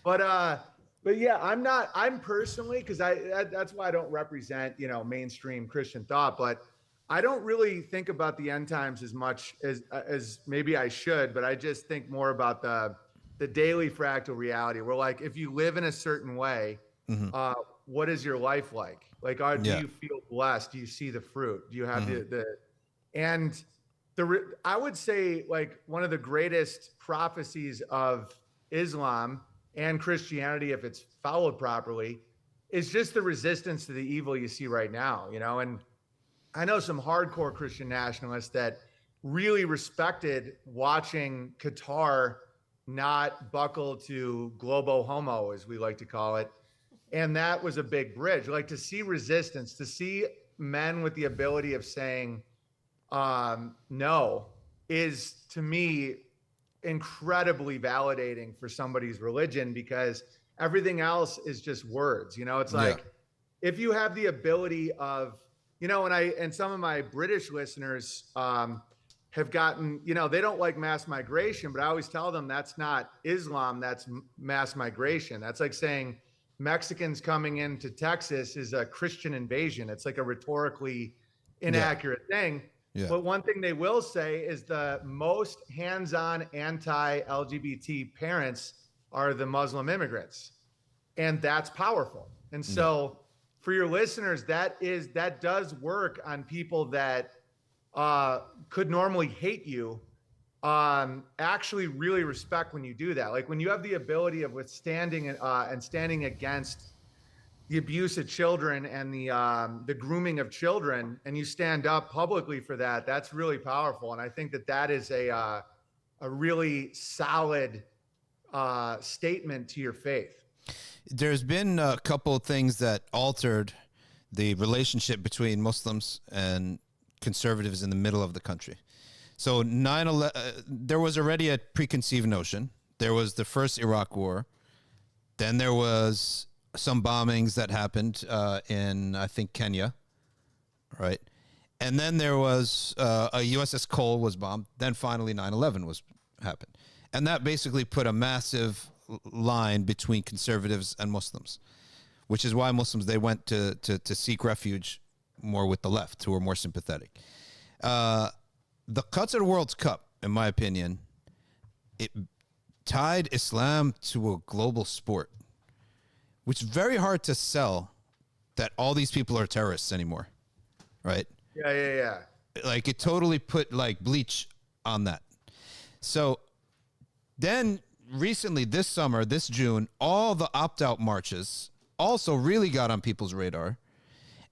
D: But yeah, I'm personally, because that's why I don't represent, mainstream Christian thought, but I don't really think about the end times as much as maybe I should, but I just think more about the daily fractal reality where, like, if you live in a certain way, what is your life like? Like, do
A: Yeah.
D: you feel blessed? Do you see the fruit? Do you have I would say, like, one of the greatest prophecies of Islam and Christianity, if it's followed properly, is just the resistance to the evil you see right now, you know? And I know some hardcore Christian nationalists that really respected watching Qatar not buckle to globo homo, as we like to call it. And that was a big bridge. Like, to see resistance, to see men with the ability of saying no, is, to me, incredibly validating for somebody's religion, because everything else is just words. You know, it's like, if you have the ability of, you know, and some of my British listeners have gotten, you know, they don't like mass migration, but I always tell them that's not Islam, that's mass migration. That's like saying Mexicans coming into Texas is a Christian invasion. It's like a rhetorically inaccurate thing.
A: Yeah.
D: But one thing they will say is the most hands-on anti-LGBT parents are the Muslim immigrants. And that's powerful. And so for your listeners, that does work on people that could normally hate you, actually really respect when you do that. Like, when you have the ability of withstanding and standing against the abuse of children and the grooming of children, and you stand up publicly for that, that's really powerful. And I think that is a really solid statement to your faith.
A: There's been a couple of things that altered the relationship between Muslims and conservatives in the middle of the country. So 9/11, there was already a preconceived notion. There was the first Iraq War. Then there was some bombings that happened in, I think, Kenya, right? And then there was a USS Cole was bombed. Then finally 9/11 happened. And that basically put a massive line between conservatives and Muslims, which is why Muslims, they went to seek refuge more with the left, who were more sympathetic. The Qatar World Cup, in my opinion, it tied Islam to a global sport, which is very hard to sell that all these people are terrorists anymore, right?
D: Yeah.
A: Like, it totally put like bleach on that. So then recently, this summer, this June, all the opt-out marches also really got on people's radar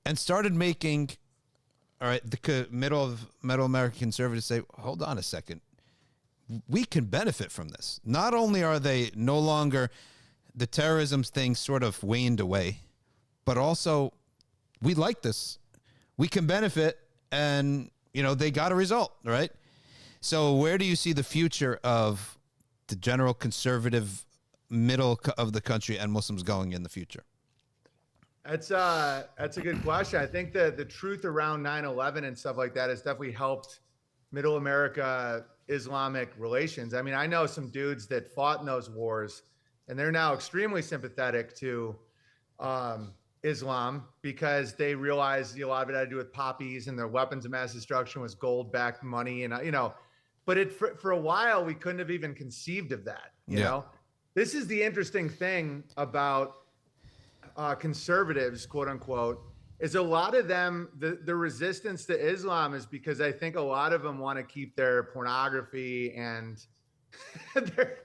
A: and started making, all right, the middle American conservatives say, hold on a second, we can benefit from this. Not only are they no longer, the terrorism thing sort of waned away, but also we like this. We can benefit, and, you know, they got a result, right? So where do you see the future of the general conservative middle of the country and Muslims going in the future?
D: That's a good question. I think the truth around 9/11 and stuff like that has definitely helped middle America Islamic relations. I mean, I know some dudes that fought in those wars, and they're now extremely sympathetic to Islam, because they realized a lot of it had to do with poppies, and their weapons of mass destruction was gold-backed money, and, you know, but for a while we couldn't have even conceived of that. You know, this is the interesting thing about conservatives, quote unquote, is a lot of them, the resistance to Islam is because I think a lot of them want to keep their pornography and their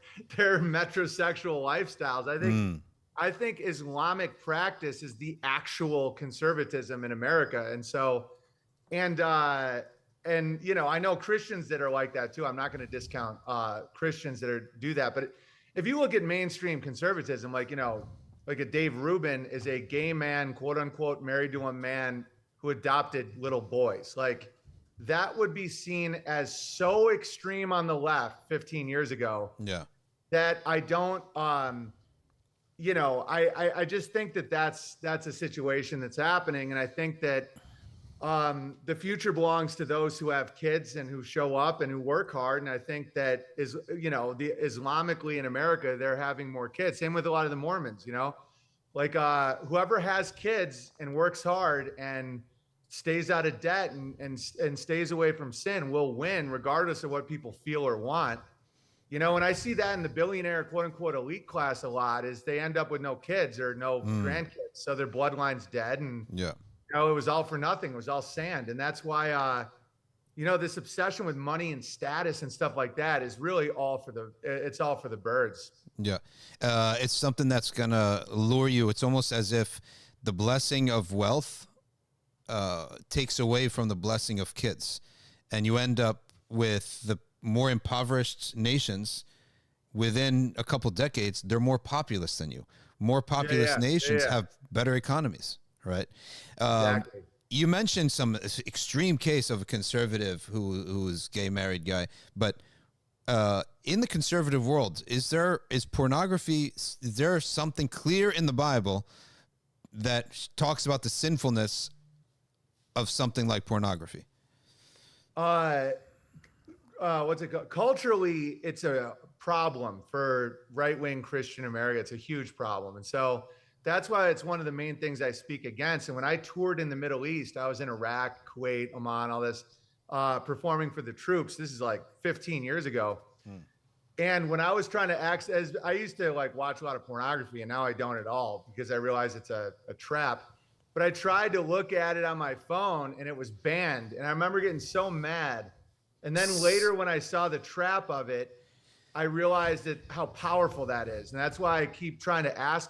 D: metrosexual lifestyles. I think Islamic practice is the actual conservatism in America. And so, and you know, I know Christians that are like that too. I'm not going to discount Christians that do that. But if you look at mainstream conservatism, like, you know, like a Dave Rubin is a gay man, quote unquote, married to a man who adopted little boys. Like, that would be seen as so extreme on the left 15 years ago. Yeah. That I don't, you know, I just think that's a situation that's happening. And I think that the future belongs to those who have kids and who show up and who work hard. And I think that is, you know, the Islamically in America, they're having more kids. Same with a lot of the Mormons, you know, like whoever has kids and works hard and stays out of debt and stays away from sin will win, regardless of what people feel or want. You know, and I see that in the billionaire quote unquote elite class a lot is they end up with no kids or no grandkids. So their bloodline's dead. And,
A: Yeah.
D: you know, it was all for nothing. It was all sand. And that's why, you know, this obsession with money and status and stuff like that is really it's all for the birds.
A: Yeah. It's something that's going to lure you. It's almost as if the blessing of wealth takes away from the blessing of kids. And you end up with the more impoverished nations within a couple decades. They're more populous than you. More populous nations have better economies, right?
D: Exactly.
A: You mentioned some extreme case of a conservative who was gay married guy, but in the conservative world, is pornography? Is there something clear in the Bible that talks about the sinfulness of something like pornography?
D: What's it called? Culturally, it's a problem for right-wing Christian America. It's a huge problem. And so that's why it's one of the main things I speak against. And when I toured in the Middle East, I was in Iraq, Kuwait, Oman, all this, performing for the troops. This is like 15 years ago. And when I was trying to access, I used to like watch a lot of pornography, and now I don't at all because I realize it's a trap. But I tried to look at it on my phone and it was banned. And I remember getting so mad. And then later when I saw the trap of it, I realized how powerful that is. And that's why I keep trying to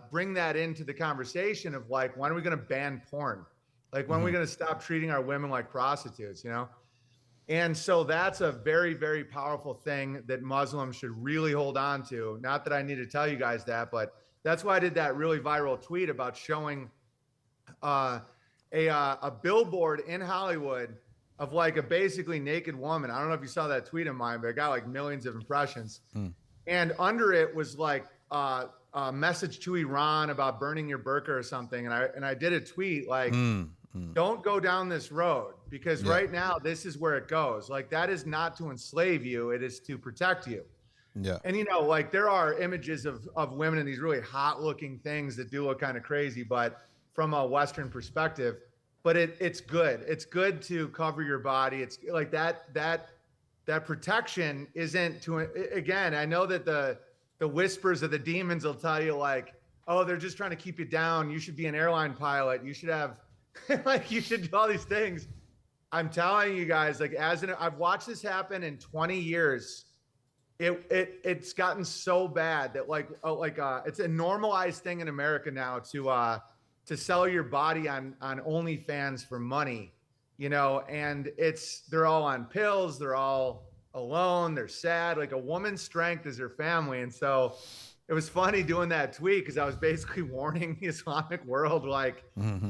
D: bring that into the conversation of like, when are we going to ban porn? Like, when are we going to stop treating our women like prostitutes, you know? And so that's a very, very powerful thing that Muslims should really hold on to. Not that I need to tell you guys that, but that's why I did that really viral tweet about showing a billboard in Hollywood of like a basically naked woman. I don't know if you saw that tweet of mine, but it got like millions of impressions. And under it was like a message to Iran about burning your burqa or something. And I did a tweet like, don't go down this road, because right now this is where it goes. Like, that is not to enslave you. It is to protect you. Yeah. And, you know, like there are images of women in these really hot looking things that do look kind of crazy, but from a Western perspective, but it's good. It's good to cover your body. It's like that protection isn't to, again, I know that the whispers of the demons will tell you like, oh, they're just trying to keep you down. You should be an airline pilot. You should have like, you should do all these things. I'm telling you guys, like, I've watched this happen in 20 years. It's gotten so bad that it's a normalized thing in America now to sell your body on OnlyFans for money, you know, and they're all on pills. They're all alone. They're sad. Like, a woman's strength is her family. And so it was funny doing that tweet because I was basically warning the Islamic world, like,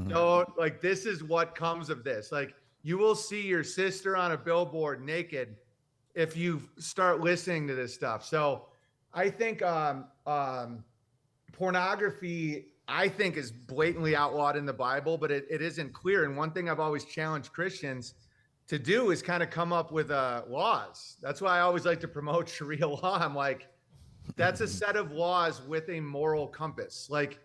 D: don't, like, this is what comes of this. Like, you will see your sister on a billboard naked if you start listening to this stuff. So I think pornography, I think, is blatantly outlawed in the Bible, but it isn't clear. And one thing I've always challenged Christians to do is kind of come up with laws. That's why I always like to promote Sharia law. I'm like, that's a set of laws with a moral compass. Like,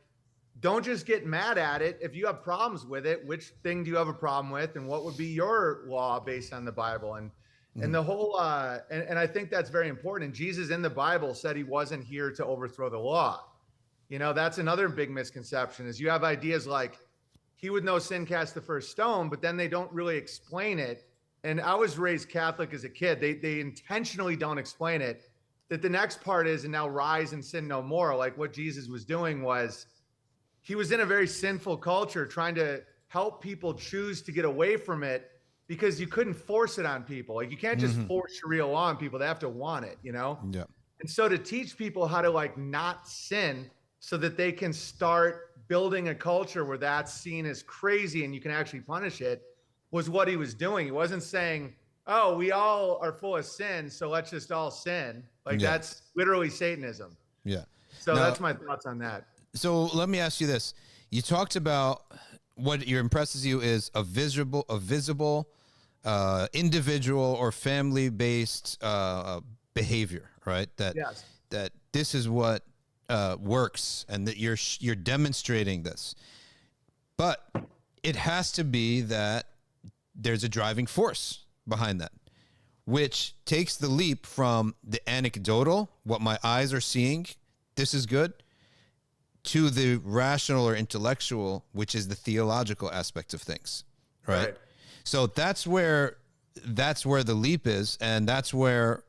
D: don't just get mad at it. If you have problems with it, which thing do you have a problem with, and what would be your law based on the Bible? And the whole, and I think that's very important. And Jesus in the Bible said he wasn't here to overthrow the law. You know, that's another big misconception, is you have ideas like, he with no sin cast the first stone, but then they don't really explain it. And I was raised Catholic as a kid. They intentionally don't explain it. That the next part is, and now rise and sin no more. Like, what Jesus was doing was, he was in a very sinful culture trying to help people choose to get away from it, because you couldn't force it on people. Like, you can't just force Sharia law on people. They have to want it, you know? Yeah. And so to teach people how to like not sin so that they can start building a culture where that's seen as crazy and you can actually punish it, was what he was doing. He wasn't saying, oh, we all are full of sin, so let's just all sin. Like, that's literally Satanism. Yeah. So that's my thoughts on that.
A: So let me ask you this. You talked about what impresses you is a visible, individual or family-based behavior, right? That this is what works, and that you're demonstrating this. But it has to be that there's a driving force behind that. which takes the leap from the anecdotal, what my eyes are seeing, this is good, to the rational or intellectual, which is the theological aspect of things, right? So that's where the leap is, and that's where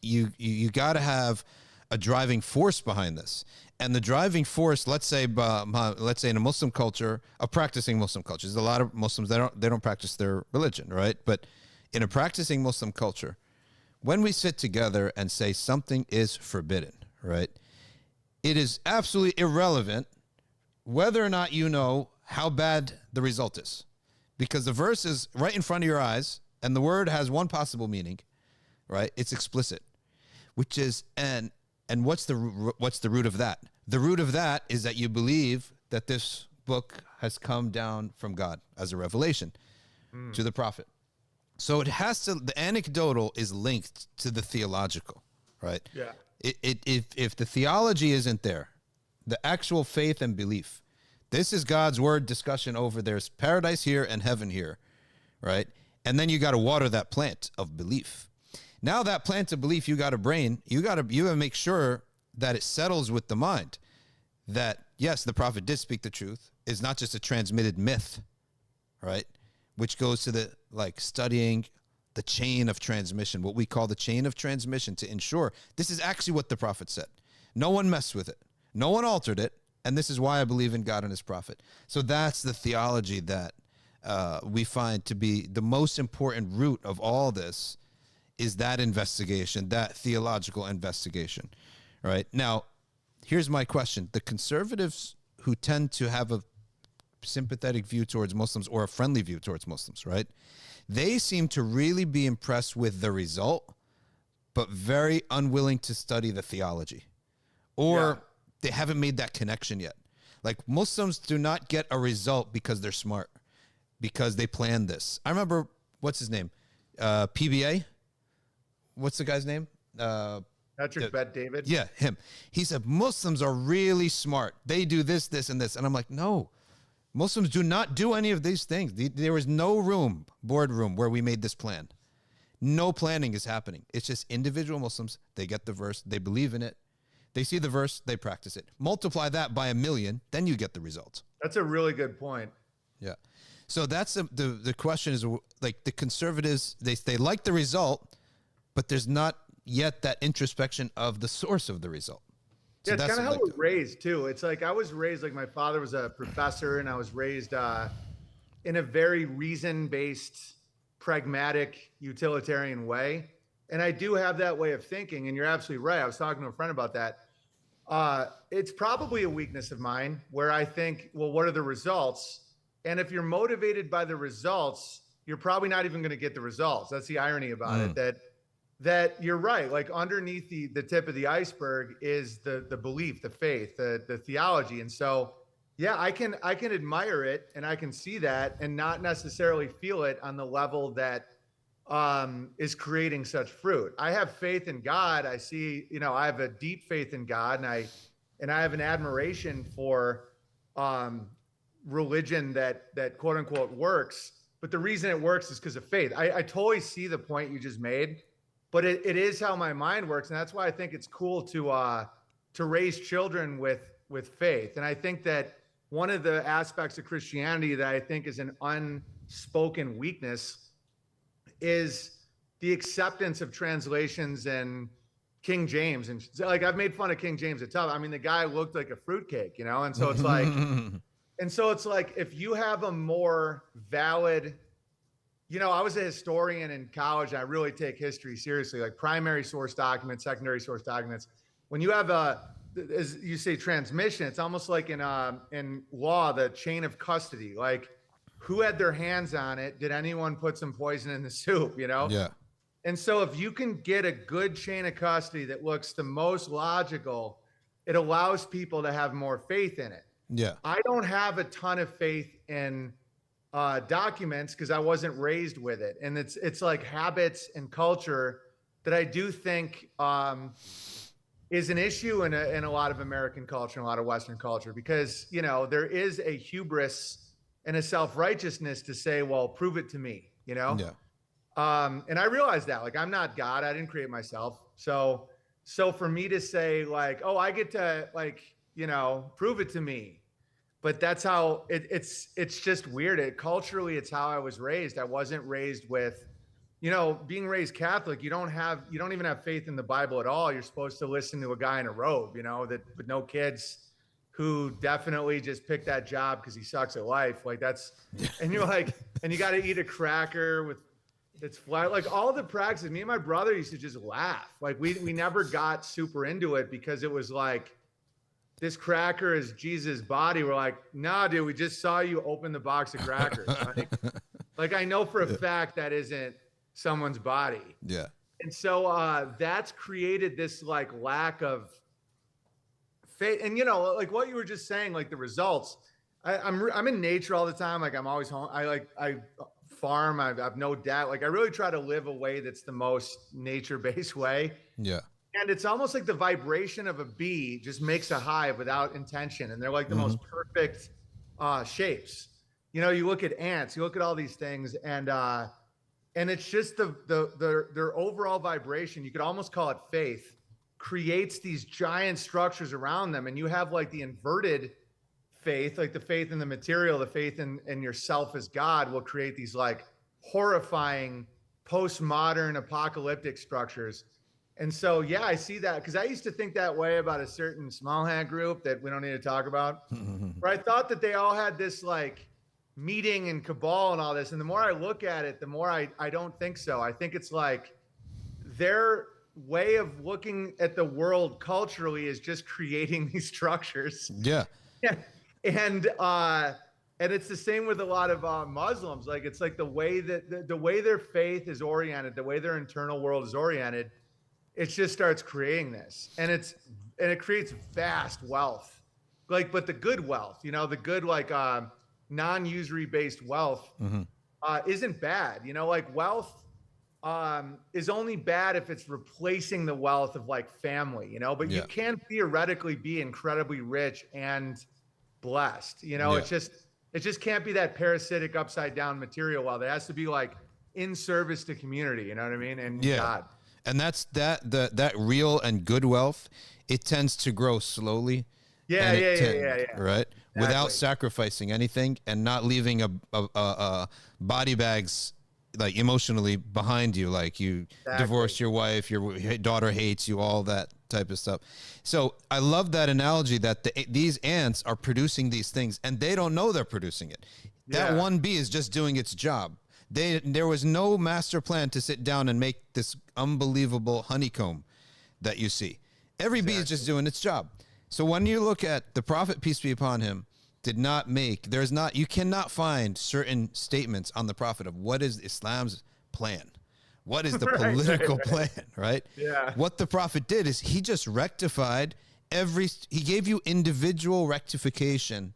A: you got to have a driving force behind this. And the driving force, let's say in a Muslim culture, a practicing Muslim culture, there's a lot of Muslims they don't practice their religion, right? But in a practicing Muslim culture, when we sit together and say something is forbidden, right? It is absolutely irrelevant whether or not you know how bad the result is, because the verse is right in front of your eyes and the word has one possible meaning, right? It's explicit, which is, and what's the root of that? The root of that is that you believe that this book has come down from God as a revelation to the prophet. So it has to, the anecdotal is linked to the theological, right?
D: Yeah.
A: If the theology isn't there, the actual faith and belief, this is God's word discussion over there's paradise here and heaven here, right? And then you got to water that plant of belief. Now that plant of belief, you got a brain, you got to make sure that it settles with the mind that, yes, the prophet did speak the truth. It's not just a transmitted myth, right? Which goes to the, like, studying the chain of transmission, what we call the chain of transmission, to ensure this is actually what the prophet said. No one messed with it. No one altered it. And this is why I believe in God and his prophet. So that's the theology that we find to be the most important root of all this, is that investigation, that theological investigation, right? Now, here's my question. The conservatives who tend to have a sympathetic view towards Muslims or a friendly view towards Muslims, right? They seem to really be impressed with the result, but very unwilling to study the theology, or they haven't made that connection yet. Like, Muslims do not get a result because they're smart, because they planned this. I remember, what's his name? PBA? What's the guy's name?
D: Patrick Bet David.
A: Yeah, him. He said, Muslims are really smart. They do this, this, and this. And I'm like, no. Muslims do not do any of these things. There was no boardroom where we made this plan. No planning is happening. It's just individual Muslims. They get the verse. They believe in it. They see the verse. They practice it. Multiply that by 1,000,000. Then you get the results.
D: That's a really good point.
A: Yeah. So that's the question is, like, the conservatives, they like the result, but there's not yet that introspection of the source of the result. So
D: Yeah, it's
A: that's
D: kind of how
A: like
D: we're raised too. It's like I was raised, like my father was a professor, and I was raised in a very reason-based, pragmatic, utilitarian way. And I do have that way of thinking, and you're absolutely right. I was talking to a friend about that. It's probably a weakness of mine where I think, well, what are the results? And if you're motivated by the results, you're probably not even going to get the results. That's the irony about it, that you're right. Like, underneath the tip of the iceberg is the belief, the faith, the theology. And so, yeah, I can admire it, and I can see that, and not necessarily feel it on the level that is creating such fruit. I have faith in God. I see, I have a deep faith in God, and I have an admiration for religion that quote unquote works. But the reason it works is because of faith. I totally see the point you just made, but it is how my mind works. And that's why I think it's cool to raise children with faith. And I think that one of the aspects of Christianity that I think is an unspoken weakness is the acceptance of translations and King James. And like, I've made fun of King James a ton. I mean, the guy looked like a fruitcake, and so it's like, if you have a more valid, I was a historian in college, and I really take history seriously, like primary source documents, secondary source documents. When you have as you say, transmission, it's almost like in law, the chain of custody. Like, who had their hands on it? Did anyone put some poison in the soup?
A: Yeah.
D: And so if you can get a good chain of custody that looks the most logical, it allows people to have more faith in it.
A: Yeah.
D: I don't have a ton of faith in documents because I wasn't raised with it. And it's like habits and culture that I do think is an issue in a lot of American culture and a lot of Western culture, because, there is a hubris and a self-righteousness to say, well, prove it to me,
A: Yeah.
D: And I realized that, like, I'm not God. I didn't create myself. So for me to say like, oh, I get to, like, you know, prove it to me. But that's how it's just weird. Culturally, it's how I was raised. I wasn't raised with, you know, being raised Catholic, you don't even have faith in the Bible at all. You're supposed to listen to a guy in a robe, you know, that with no kids, who definitely just picked that job because he sucks at life. Like that's, and you're like, and you got to eat a cracker with it's flat. Like all the practices, me and my brother used to just laugh. Like we never got super into it because it was like, this cracker is Jesus' body. We're like, nah, dude, we just saw you open the box of crackers. Like I know for a fact that isn't someone's body.
A: Yeah.
D: And so that's created this like lack of faith. And you know, like what you were just saying, like the results. I'm in nature all the time. Like I'm always home. I farm. I have no doubt. Like I really try to live a way that's the most nature-based way.
A: Yeah.
D: And it's almost like the vibration of a bee just makes a hive without intention. And they're like the most perfect shapes. You know, you look at ants, you look at all these things, and it's just their overall vibration. You could almost call it faith, creates these giant structures around them. And you have like the inverted faith, like the faith in the material, the faith in yourself as God will create these like horrifying postmodern apocalyptic structures. And so, yeah, I see that because I used to think that way about a certain small hand group that we don't need to talk about, where I thought that they all had this like meeting and cabal and all this. And the more I look at it, the more I don't think so. I think it's like their way of looking at the world culturally is just creating these structures.
A: Yeah.
D: And it's the same with a lot of Muslims. Like it's like the way that the way their faith is oriented, the way their internal world is oriented, it just starts creating this, and it creates vast wealth, like, but the good wealth, you know, the good, like, non-usury based wealth, isn't bad. You know, like wealth, is only bad if it's replacing the wealth of like family, you know, but you can theoretically be incredibly rich and blessed, you know, it just can't be that parasitic upside down material wealth. It has to be like in service to community, you know what I mean? And God.
A: And that's that real and good wealth, it tends to grow slowly.
D: Yeah.
A: Right? Exactly. Without sacrificing anything and not leaving a body bags like emotionally behind you. Like you divorced your wife, your daughter hates you, all that type of stuff. So I love that analogy that these ants are producing these things and they don't know they're producing it. That one bee is just doing its job. There was no master plan to sit down and make this unbelievable honeycomb that you see. Every bee is just doing its job. So when you look at the Prophet, peace be upon him, you cannot find certain statements on the Prophet of what is Islam's plan. What is the political plan, right?
D: Yeah.
A: What the Prophet did is he just rectified he gave you individual rectification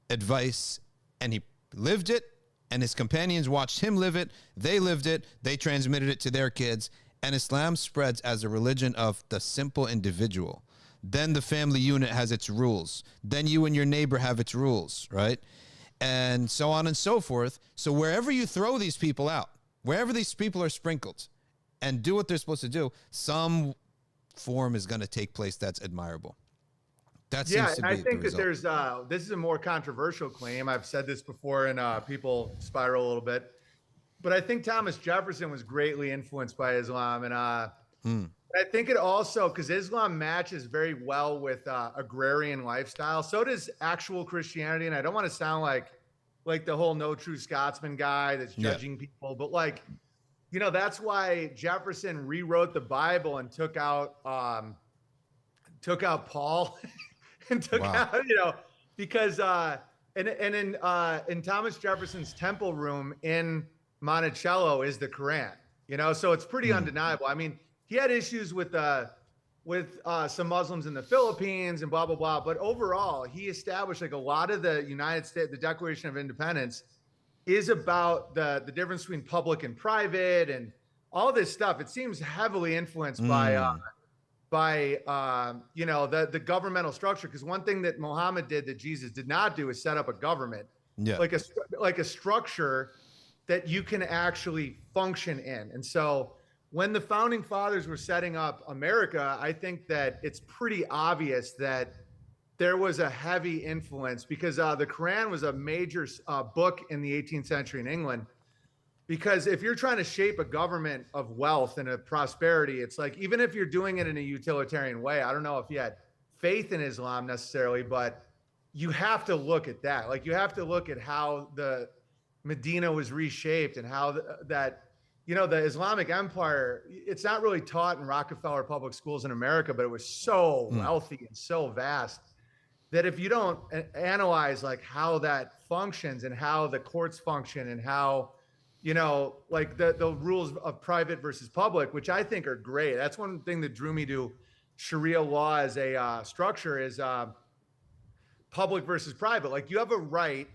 A: advice, and he lived it. And his companions watched him live it. They lived it. They transmitted it to their kids. And Islam spreads as a religion of the simple individual. Then the family unit has its rules. Then you and your neighbor have its rules, right? And so on and so forth. So wherever you throw these people out, wherever these people are sprinkled and do what they're supposed to do, some form is going to take place that's admirable. That seems to be
D: I think
A: the
D: that there's this is a more controversial claim. I've said this before, and people spiral a little bit. But I think Thomas Jefferson was greatly influenced by Islam, and I think it also, because Islam matches very well with agrarian lifestyle. So does actual Christianity, and I don't want to sound like the whole no true Scotsman guy that's judging people, but like, you know, that's why Jefferson rewrote the Bible and took out Paul. And took out, you know, because in Thomas Jefferson's temple room in Monticello is the Quran, you know, so it's pretty undeniable. I mean, he had issues with some Muslims in the Philippines and blah blah blah, but overall, he established like a lot of the United States, the Declaration of Independence is about the difference between public and private and all this stuff. It seems heavily influenced by you know, the governmental structure, because one thing that Muhammad did that Jesus did not do is set up a government, like a structure that you can actually function in. And so when the founding fathers were setting up America, I think that it's pretty obvious that there was a heavy influence, because the Quran was a major book in the 18th century in England. Because if you're trying to shape a government of wealth and of prosperity, it's like, even if you're doing it in a utilitarian way, I don't know if you had faith in Islam necessarily, but you have to look at that. Like, you have to look at how the Medina was reshaped and how that, you know, the Islamic Empire, it's not really taught in Rockefeller public schools in America, but it was so wealthy and so vast that if you don't analyze like how that functions and how the courts function and how, you know, like the rules of private versus public, which I think are great. That's one thing that drew me to Sharia law as a structure, is public versus private. Like, you have a right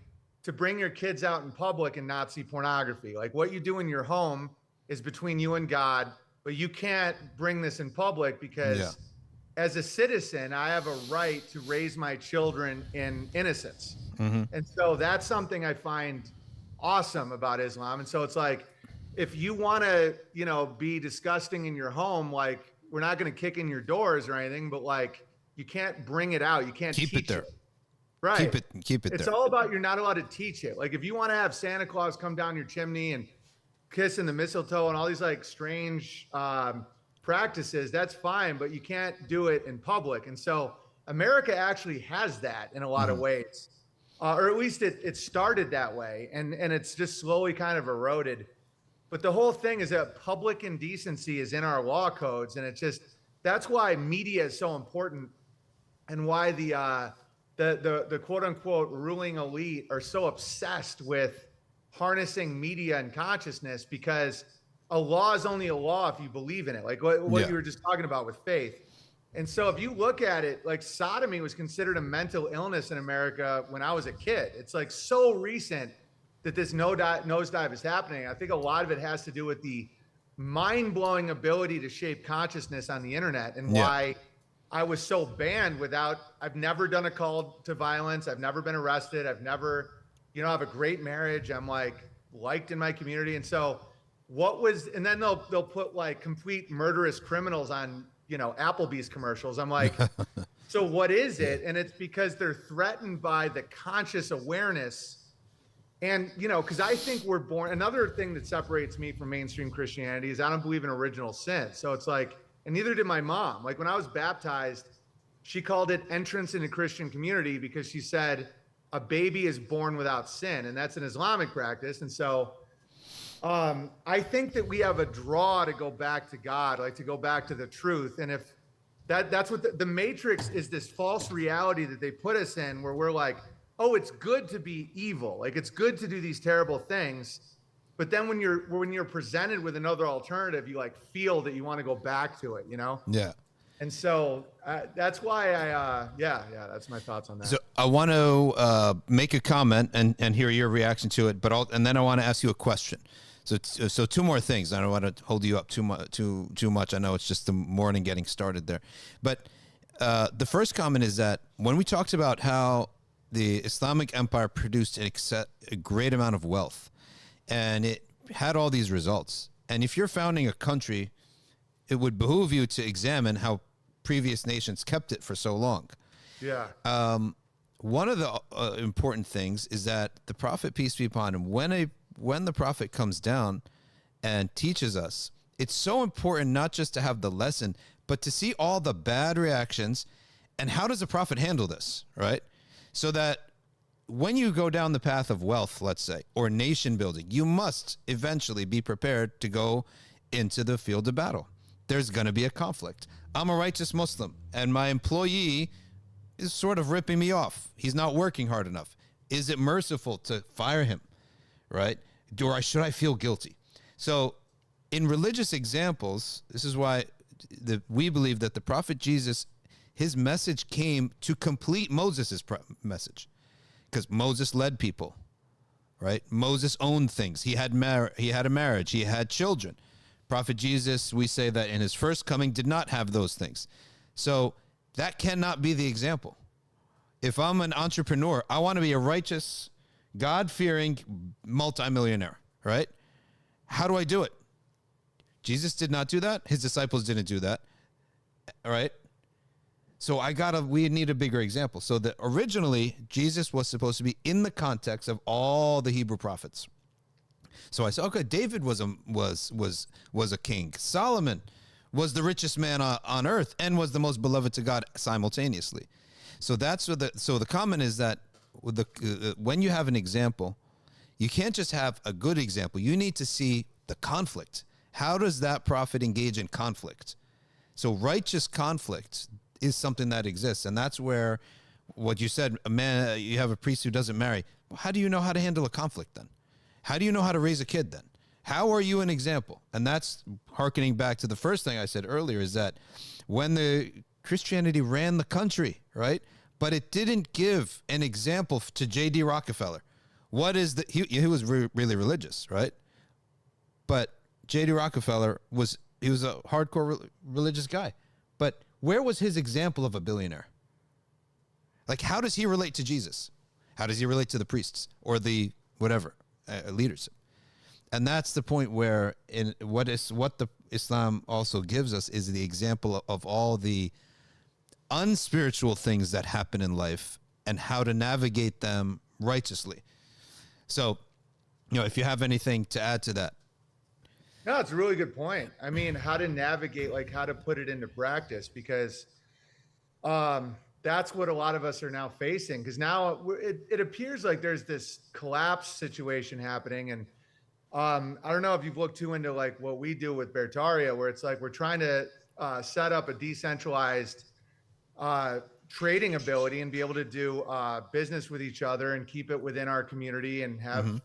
D: to bring your kids out in public and not see pornography. Like, what you do in your home is between you and God, but you can't bring this in public, because as a citizen, I have a right to raise my children in innocence. And so that's something I find awesome about Islam. And so it's like, if you want to, you know, be disgusting in your home, like, we're not going to kick in your doors or anything, but like, you can't bring it out. You can't
A: keep it there.
D: It. Right.
A: Keep it
D: It's
A: there.
D: all about, you're not allowed to teach it. Like, if you want to have Santa Claus come down your chimney and kiss in the mistletoe and all these like strange practices, that's fine, but you can't do it in public. And so America actually has that in a lot of ways. Or at least it started that way, and it's just slowly kind of eroded. But the whole thing is that public indecency is in our law codes, and it's just, that's why media is so important, and why the quote unquote ruling elite are so obsessed with harnessing media and consciousness, because a law is only a law if you believe in it. Like what you were just talking about with faith. And so if you look at it, like, sodomy was considered a mental illness in America when I was a kid. It's like so recent that this nosedive is happening. I think a lot of it has to do with the mind-blowing ability to shape consciousness on the internet, and why I was so banned I've never done a call to violence. I've never been arrested. I've never, you know, I have a great marriage. I'm like liked in my community. And so and then they'll put like complete murderous criminals on, you know, Applebee's commercials. I'm like, so what is it? And it's because they're threatened by the conscious awareness. And, you know, because I think we're born, another thing that separates me from mainstream Christianity is I don't believe in original sin. So it's like, and neither did my mom. Like, when I was baptized, she called it entrance into Christian community, because she said a baby is born without sin. And that's an Islamic practice. And so I think that we have a draw to go back to God, like to go back to the truth. And if that's what the Matrix is, this false reality that they put us in, where we're like, oh, it's good to be evil. Like, it's good to do these terrible things. But then when you're presented with another alternative, you like feel that you want to go back to it, you know?
A: Yeah.
D: And so that's why that's my thoughts on that.
A: So I want to make a comment and hear your reaction to it, and then I want to ask you a question. So two more things. I don't want to hold you up too much. I know it's just the morning getting started there. But the first comment is that when we talked about how the Islamic Empire produced a great amount of wealth, and it had all these results, and if you're founding a country, it would behoove you to examine how previous nations kept it for so long.
D: Yeah.
A: One of the important things is that the Prophet, peace be upon him, when the Prophet comes down and teaches us, it's so important not just to have the lesson, but to see all the bad reactions and how does the Prophet handle this, right? So that when you go down the path of wealth, let's say, or nation building, you must eventually be prepared to go into the field of battle. There's going to be a conflict. I'm a righteous Muslim, and my employee is sort of ripping me off. He's not working hard enough. Is it merciful to fire him, right? Or should I feel guilty? So in religious examples, this is why we believe that the Prophet Jesus, his message came to complete Moses' message, because Moses led people, right? Moses owned things. He had a marriage. He had children. Prophet Jesus, we say that in his first coming did not have those things. So that cannot be the example. If I'm an entrepreneur, I want to be a righteous, God-fearing multimillionaire, right? How do I do it? Jesus did not do that. His disciples didn't do that. All right. So we need a bigger example. So that originally Jesus was supposed to be in the context of all the Hebrew prophets. So I said, okay, David was a king. Solomon was the richest man on earth and was the most beloved to God simultaneously. So that's what the comment is that when you have an example, you can't just have a good example. You need to see the conflict. How does that prophet engage in conflict? So righteous conflict is something that exists. And that's where what you said, you have a priest who doesn't marry. Well, how do you know how to handle a conflict then? How do you know how to raise a kid then? How are you an example? And that's hearkening back to the first thing I said earlier, is that when the Christianity ran the country, right? But it didn't give an example to J.D. Rockefeller. He was really religious, right? But J.D. Rockefeller was a hardcore religious guy. But where was his example of a billionaire? Like, how does he relate to Jesus? How does he relate to the priests or the whatever leadership? And that's the point where what the Islam also gives us is the example of all the unspiritual things that happen in life and how to navigate them righteously. So, if you have anything to add to that.
D: No, it's a really good point. I mean, how to navigate, like how to put it into practice, because that's what a lot of us are now facing. Because now it appears like there's this collapse situation happening. And I don't know if you've looked too into like what we do with Bertaria, where it's like we're trying to set up a decentralized trading ability and be able to do business with each other and keep it within our community and have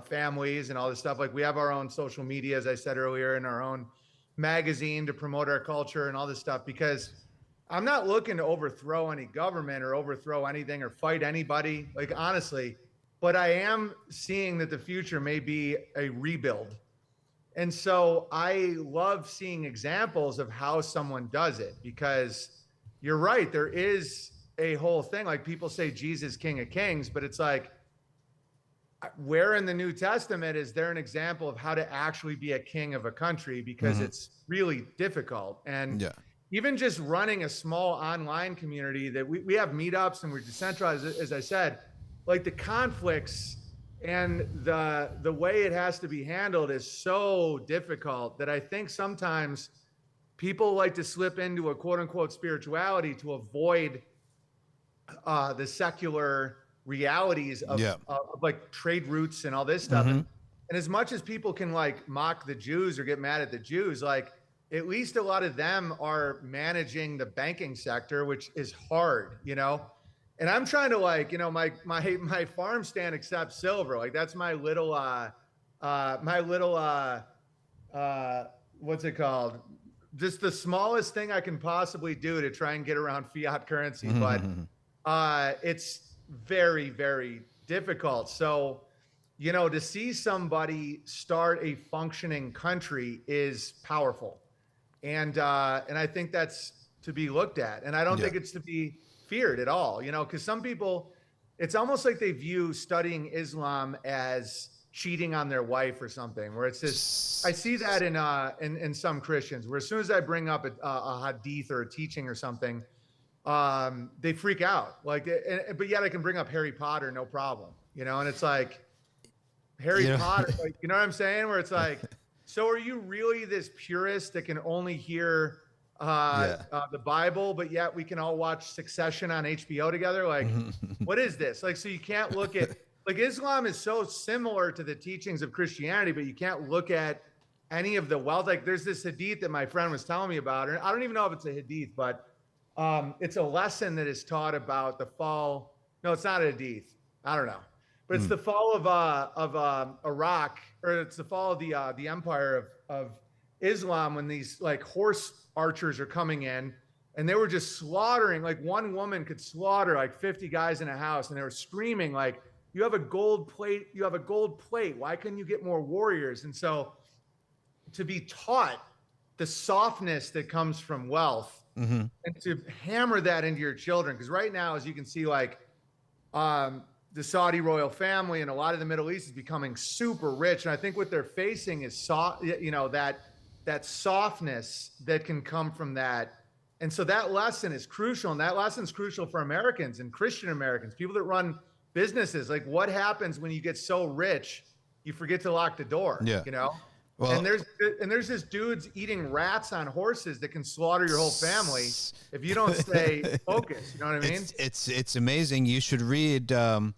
D: families and all this stuff. Like we have our own social media, as I said earlier, and our own magazine to promote our culture and all this stuff, because I'm not looking to overthrow any government or overthrow anything or fight anybody, like honestly, but I am seeing that the future may be a rebuild. And so I love seeing examples of how someone does it, because you're right. There is a whole thing. Like people say Jesus, King of Kings, but it's like, where in the New Testament is there an example of how to actually be a king of a country? Because it's really difficult. And even just running a small online community that we have meetups and we're decentralized, as I said, like the conflicts and the way it has to be handled is so difficult that I think sometimes people like to slip into a quote unquote spirituality to avoid the secular realities of like trade routes and all this stuff. And as much as people can like mock the Jews or get mad at the Jews, like at least a lot of them are managing the banking sector, which is hard, and I'm trying to like, my farm stand accepts silver. Like that's my little, what's it called? Just the smallest thing I can possibly do to try and get around fiat currency. But it's very, very difficult. So, to see somebody start a functioning country is powerful. And I think that's to be looked at. And I don't think it's to be feared at all, because some people, it's almost like they view studying Islam as cheating on their wife or something, where it's just, I see that in some Christians, where as soon as I bring up a hadith or a teaching or something, they freak out. Like, but yet I can bring up Harry Potter, no problem, and it's like Harry Potter, like, you know what I'm saying? Where it's like, so are you really this purist that can only hear the Bible, but yet we can all watch Succession on HBO together? Like, what is this? Like, so you can't look at, like, Islam is so similar to the teachings of Christianity, but you can't look at any of the wealth. Like, there's this hadith that my friend was telling me about, and I don't even know if it's a hadith, but it's a lesson that is taught about the fall. No, it's not a hadith. I don't know, but it's the fall of Iraq, or it's the fall of the empire of Islam, when these like horse archers are coming in, and they were just slaughtering. Like one woman could slaughter like 50 guys in a house, and they were screaming like, "You have a gold plate. You have a gold plate. Why couldn't you get more warriors?" And so, to be taught the softness that comes from wealth. And to hammer that into your children, because right now, as you can see, like the Saudi royal family and a lot of the Middle East is becoming super rich. And I think what they're facing is that softness that can come from that. And so that lesson is crucial. And that lesson is crucial for Americans and Christian Americans, people that run businesses. Like, what happens when you get so rich, you forget to lock the door, you know? Well, and there's this dudes eating rats on horses that can slaughter your whole family if you don't stay focused. You know what I mean?
A: It's amazing. You should read a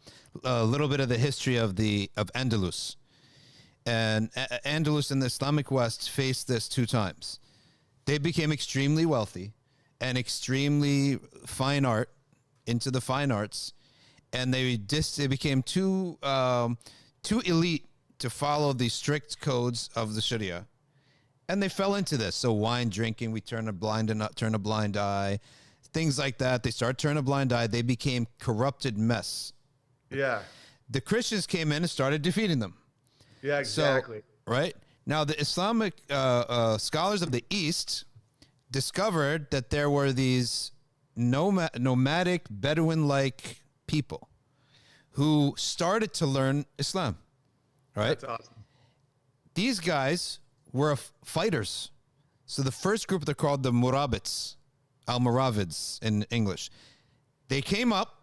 A: little bit of the history of Andalus. And Andalus in the Islamic West faced this 2 times. They became extremely wealthy and extremely into the fine arts, and they became too elite to follow the strict codes of the Sharia, and they fell into this. So wine drinking, we turn a blind eye, things like that. They started turning a blind eye. They became corrupted mess.
D: Yeah.
A: The Christians came in and started defeating them.
D: Yeah, exactly.
A: So, right now, the Islamic scholars of the East discovered that there were these nomadic Bedouin-like people who started to learn Islam. Right?
D: That's awesome.
A: These guys were fighters. So the first group, they're called the Murabits, Al-Muravids in English. They came up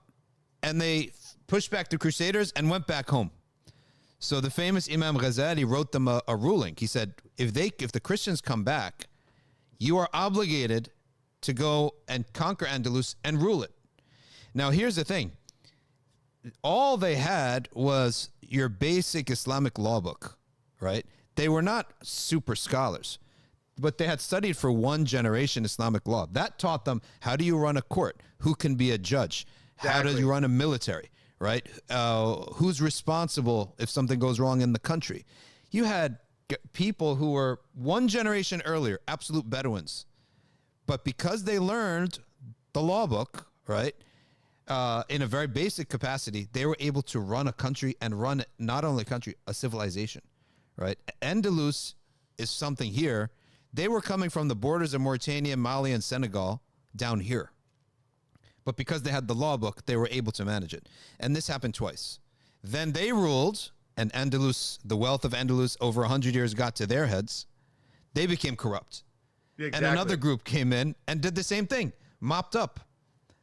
A: and they pushed back the Crusaders and went back home. So the famous Imam Ghazali wrote them a ruling. He said, if the Christians come back, you are obligated to go and conquer Andalus and rule it. Now, here's the thing. All they had was your basic Islamic law book, right? They were not super scholars, but they had studied for 1 generation Islamic law. That taught them, how do you run a court? Who can be a judge? How do you run a military, right? Who's responsible if something goes wrong in the country? You had people who were 1 generation earlier, absolute Bedouins, but because they learned the law book, right, in a very basic capacity, they were able to run a country and run not only a country, a civilization, right? Andalus is something here. They were coming from the borders of Mauritania, Mali, and Senegal down here. But because they had the law book, they were able to manage it. And this happened twice. Then they ruled, and Andalus, the wealth of Andalus over 100 years got to their heads. They became corrupt. Exactly. And another group came in and did the same thing, mopped up.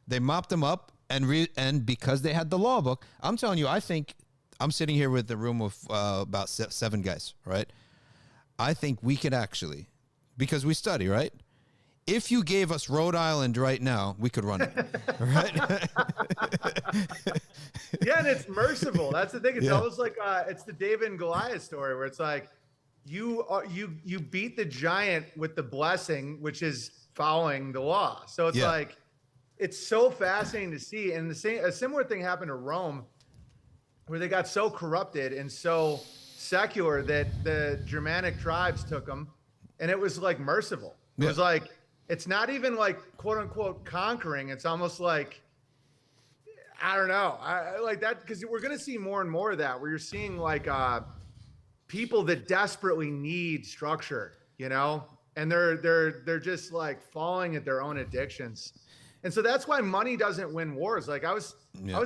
A: They mopped them up. And because they had the law book, I'm telling you, I think I'm sitting here with a room of about 7 guys, right? I think we could actually, because we study, right? If you gave us Rhode Island right now, we could run it, right?
D: Yeah, and it's merciful. That's the thing. It's almost like it's the David and Goliath story, where it's like you beat the giant with the blessing, which is following the law. So it's like, it's so fascinating to see. And a similar thing happened to Rome, where they got so corrupted and so secular that the Germanic tribes took them, and it was like merciful. It was like, it's not even like quote unquote conquering. It's almost like, I don't know. I like that, because we're going to see more and more of that, where you're seeing like people that desperately need structure, you know, and they're just like falling at their own addictions. And so that's why money doesn't win wars. Like I was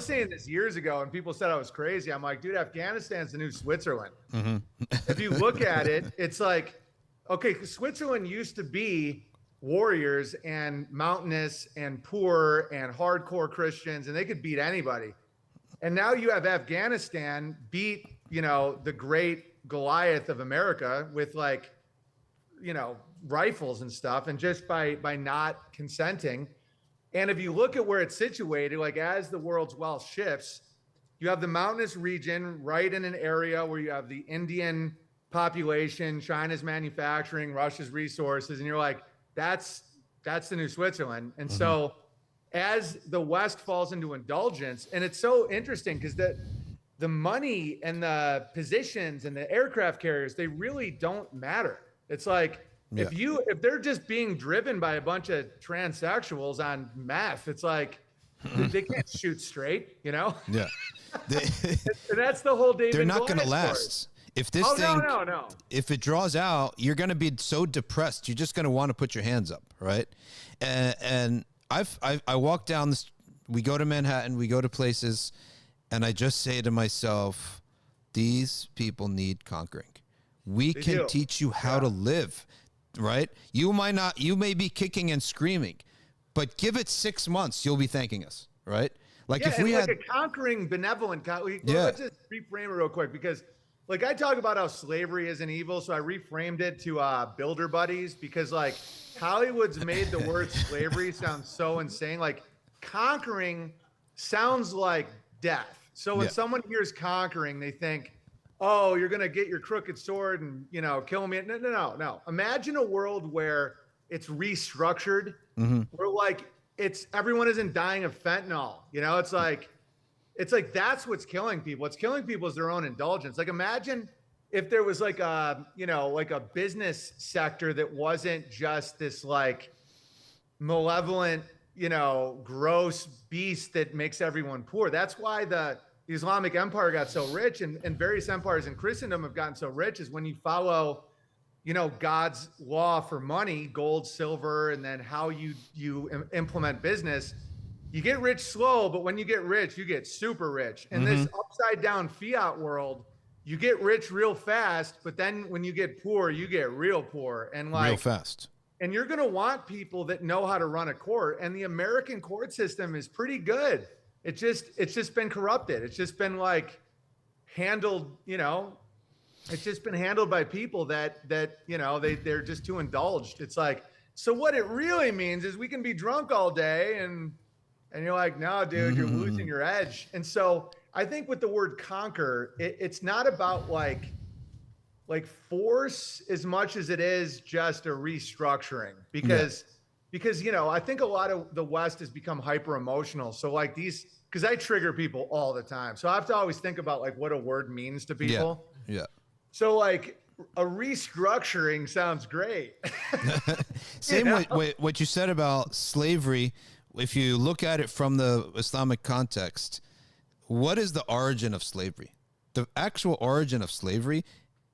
D: saying this years ago, and people said I was crazy. I'm like, dude, Afghanistan's the new Switzerland. Mm-hmm. If you look at it, it's like, okay, Switzerland used to be warriors and mountainous and poor and hardcore Christians, and they could beat anybody. And now you have Afghanistan beat, you know, the great Goliath of America with like, you know, rifles and stuff, and just by not consenting. And if you look at where it's situated, like as the world's wealth shifts, you have the mountainous region right in an area where you have the Indian population, China's manufacturing, Russia's resources, and you're like, that's the new Switzerland. And so as the West falls into indulgence, and it's so interesting because the money and the positions and the aircraft carriers, they really don't matter. It's like, if they're just being driven by a bunch of transsexuals on meth, it's like they can't shoot straight, you know? Yeah. And that's the whole David.
A: They're not going to last. If this
D: no.
A: If it draws out, you're going to be so depressed. You're just going to want to put your hands up, right? And I walk down this. We go to Manhattan. We go to places, And I just say to myself, these people need conquering. We can teach you how to live, right? You may be kicking and screaming, but give it 6 months, you'll be thanking us, right? Like if we had
D: a conquering, benevolent, let's just reframe it real quick, because like I talk about how slavery isn't evil, so I reframed it to builder buddies, because like Hollywood's made the word slavery sound so insane. Like conquering sounds like death. So when someone hears conquering, they think, oh, you're going to get your crooked sword and, kill me. No. Imagine a world where it's restructured, where like everyone isn't dying of fentanyl. It's like that's what's killing people. What's killing people is their own indulgence. Like imagine if there was like a business sector that wasn't just this like malevolent, gross beast that makes everyone poor. That's why the Islamic empire got so rich, and various empires in Christendom have gotten so rich, is when you follow, God's law for money, gold, silver, and then how you implement business, you get rich slow, but when you get rich, you get super rich. In this upside down fiat world, you get rich real fast, but then when you get poor, you get real poor and like
A: real fast.
D: And you're going to want people that know how to run a court, and the American court system is pretty good. It's just been corrupted. It's just been like handled, it's just been handled by people that they're just too indulged. It's like, so what it really means is we can be drunk all day and you're like, no, dude, you're losing your edge. And so I think with the word conquer, it's not about like force as much as it is just a restructuring, because I think a lot of the West has become hyper emotional. So like because I trigger people all the time. So I have to always think about like what a word means to people.
A: Yeah.
D: So like a restructuring sounds great.
A: Same way what you said about slavery. If you look at it from the Islamic context, what is the origin of slavery? The actual origin of slavery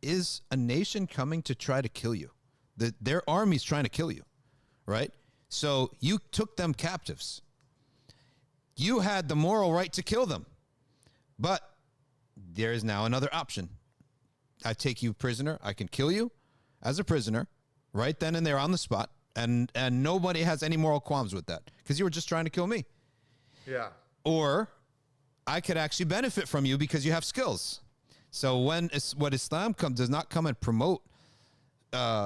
A: is a nation coming to try to kill you. Their army's trying to kill you, right? So you took them captives. You had the moral right to kill them. But there is now another option. I take you prisoner. I can kill you as a prisoner right then and there on the spot. And nobody has any moral qualms with that because you were just trying to kill me. Yeah. Or I could actually benefit from you because you have skills. So what Islam does not come and promote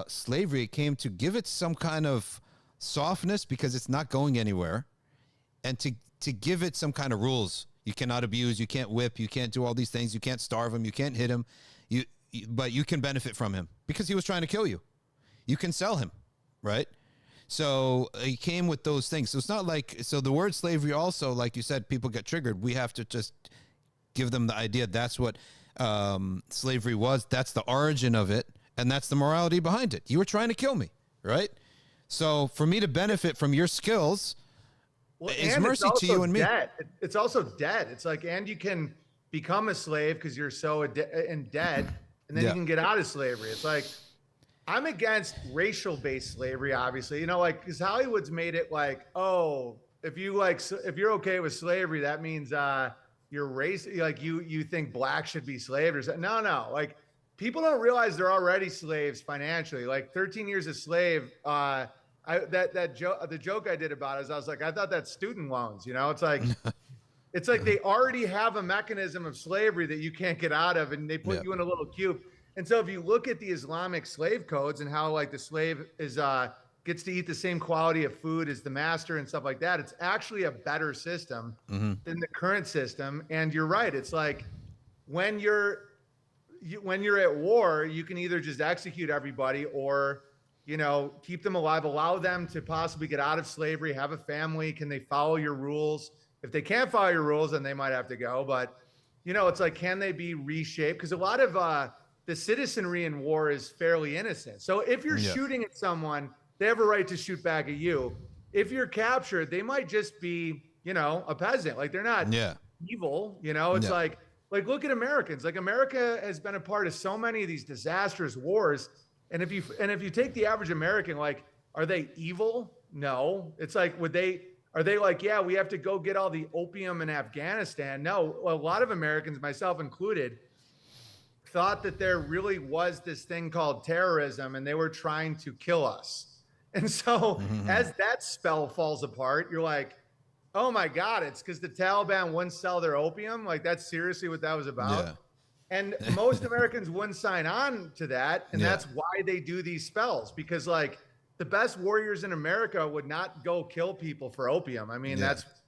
A: slavery, it came to give it some kind of softness because it's not going anywhere, and to give it some kind of rules. You cannot abuse, you can't whip, you can't do all these things, you can't starve him, you can't hit him, but you can benefit from him because he was trying to kill you. You can sell him, right? So he came with those things. So it's not like, so the word slavery also, like you said, people get triggered. We have to just give them the idea that's what slavery was. That's the origin of it. And that's the morality behind it. You were trying to kill me, right? So for me to benefit from your skills is mercy to you and me.
D: It's also debt. It's like, and you can become a slave because you're so in debt, and then you can get out of slavery. It's like, I'm against racial-based slavery, obviously. Because Hollywood's made it like, oh, if you're okay with slavery, that means you're race. Like you think black should be slaves. No. Like people don't realize they're already slaves financially. Like 13 years a slave. The joke I did about it is I was like, I thought that's student loans. It's like. It's like they already have a mechanism of slavery that you can't get out of, and they put you in a little cube. And so if you look at the Islamic slave codes and how like the slave is gets to eat the same quality of food as the master and stuff like that, it's actually a better system than the current system. And you're right. It's like when you're at war, you can either just execute everybody or, keep them alive, allow them to possibly get out of slavery, have a family. Can they follow your rules? If they can't follow your rules, then they might have to go. But, it's like, can they be reshaped? Because a lot of the citizenry in war is fairly innocent. So if you're shooting at someone, they have a right to shoot back at you. If you're captured, they might just be, a peasant. Like they're not evil. It's like look at Americans. Like America has been a part of so many of these disastrous wars. And if you take the average American, like, are they evil? No. It's like, are they like, yeah, we have to go get all the opium in Afghanistan? No, a lot of Americans, myself included, thought that there really was this thing called terrorism and they were trying to kill us. And so as that spell falls apart, you're like, oh my God, it's because the Taliban wouldn't sell their opium. Like, that's seriously what that was about.
A: Yeah.
D: And most Americans wouldn't sign on to that. And that's why they do these spells, because like the best warriors in America would not go kill people for opium. I mean,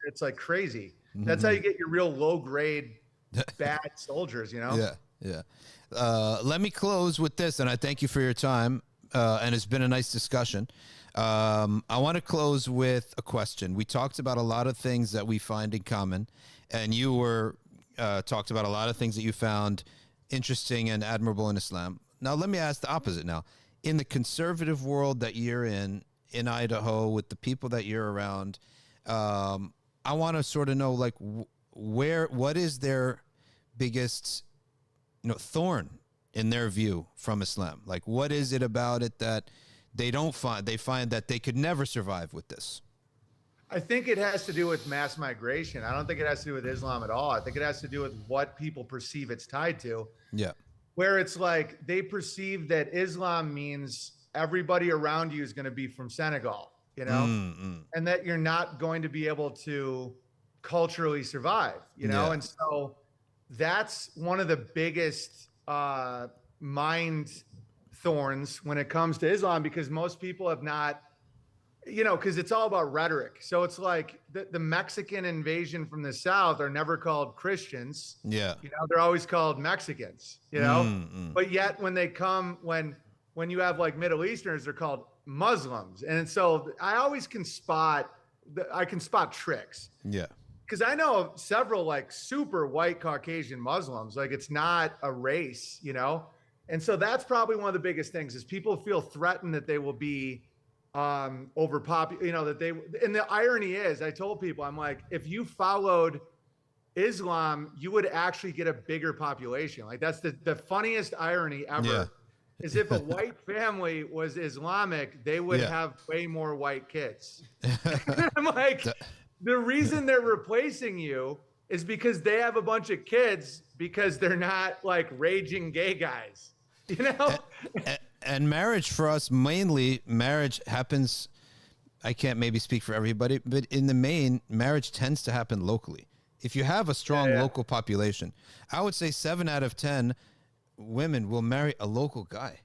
D: it's like crazy. That's how you get your real low grade bad soldiers, you know?
A: Yeah. Yeah. Let me close with this, and I thank you for your time. And it's been a nice discussion. I want to close with a question. We talked about a lot of things that we find in common, and you were talked about a lot of things that you found interesting and admirable in Islam. Now, let me ask the opposite now. In the conservative world that you're in Idaho, with the people that you're around, I want to sort of know, like, what is their biggest, thorn in their view from Islam? Like, what is it about it that they find that they could never survive with this?
D: I think it has to do with mass migration. I don't think it has to do with Islam at all. I think it has to do with what people perceive it's tied to.
A: Yeah.
D: Where it's like they perceive that Islam means everybody around you is going to be from Senegal, and that you're not going to be able to culturally survive, and so that's one of the biggest mind thorns when it comes to Islam, because most people have not, because it's all about rhetoric. So it's like the Mexican invasion from the South are never called Christians.
A: Yeah.
D: They're always called Mexicans, but yet when they come, when you have like Middle Easterners, they're called Muslims. And so I always can spot tricks.
A: Yeah.
D: Because I know several like super white Caucasian Muslims, like it's not a race, And so that's probably one of the biggest things is people feel threatened that they will be overpopulated, and the irony is, I told people, I'm like, if you followed Islam, you would actually get a bigger population. Like that's the funniest irony ever, is if a white family was Islamic, they would have way more white kids. I'm like, the reason they're replacing you is because they have a bunch of kids because they're not like raging gay guys,
A: And marriage for us, mainly marriage happens, I can't maybe speak for everybody, but in the main, marriage tends to happen locally. If you have a strong local population, I would say 7 out of 10 women will marry a local guy,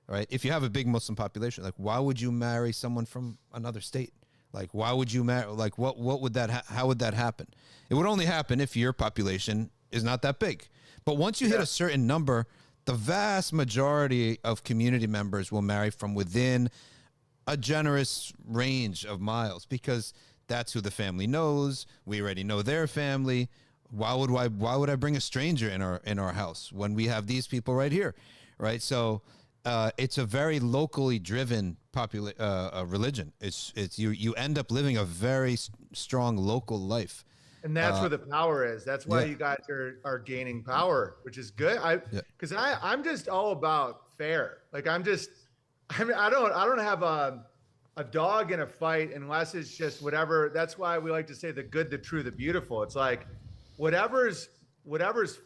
A: right? If you have a big Muslim population, like why would you marry someone from another state? Like why would you marry, like what would that, how would that happen? It would only happen if your population is not that big. But once you hit a certain number, the vast majority of community members will marry from within a generous range of miles, because that's who the family knows. We already know their family. Why would I bring a stranger in our house when we have these people right here, right? So it's a very locally driven religion. It's you end up living a very strong local life.
D: And that's where the power is. That's why you guys are gaining power, which is good. Because I'm just all about fair. Like I don't have a dog in a fight unless it's just whatever. That's why we like to say the good, the true, the beautiful. It's like whatever's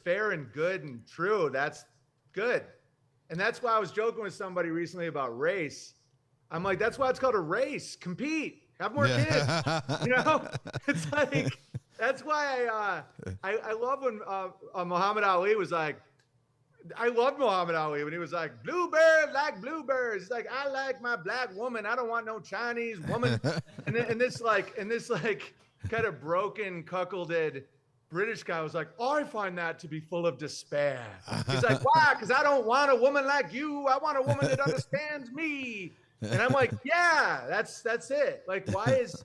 D: fair and good and true, that's good. And that's why I was joking with somebody recently about race. I'm like, that's why it's called a race. Compete, have more kids. It's like. That's why I love when Muhammad Ali was like, I love Muhammad Ali when he was like, bluebirds like bluebirds. He's like, I like my black woman. I don't want no Chinese woman. and this kind of broken, cuckolded British guy was like, I find that to be full of despair. He's like, why? Because I don't want a woman like you. I want a woman that understands me. And I'm like, yeah, that's it. Like, why is...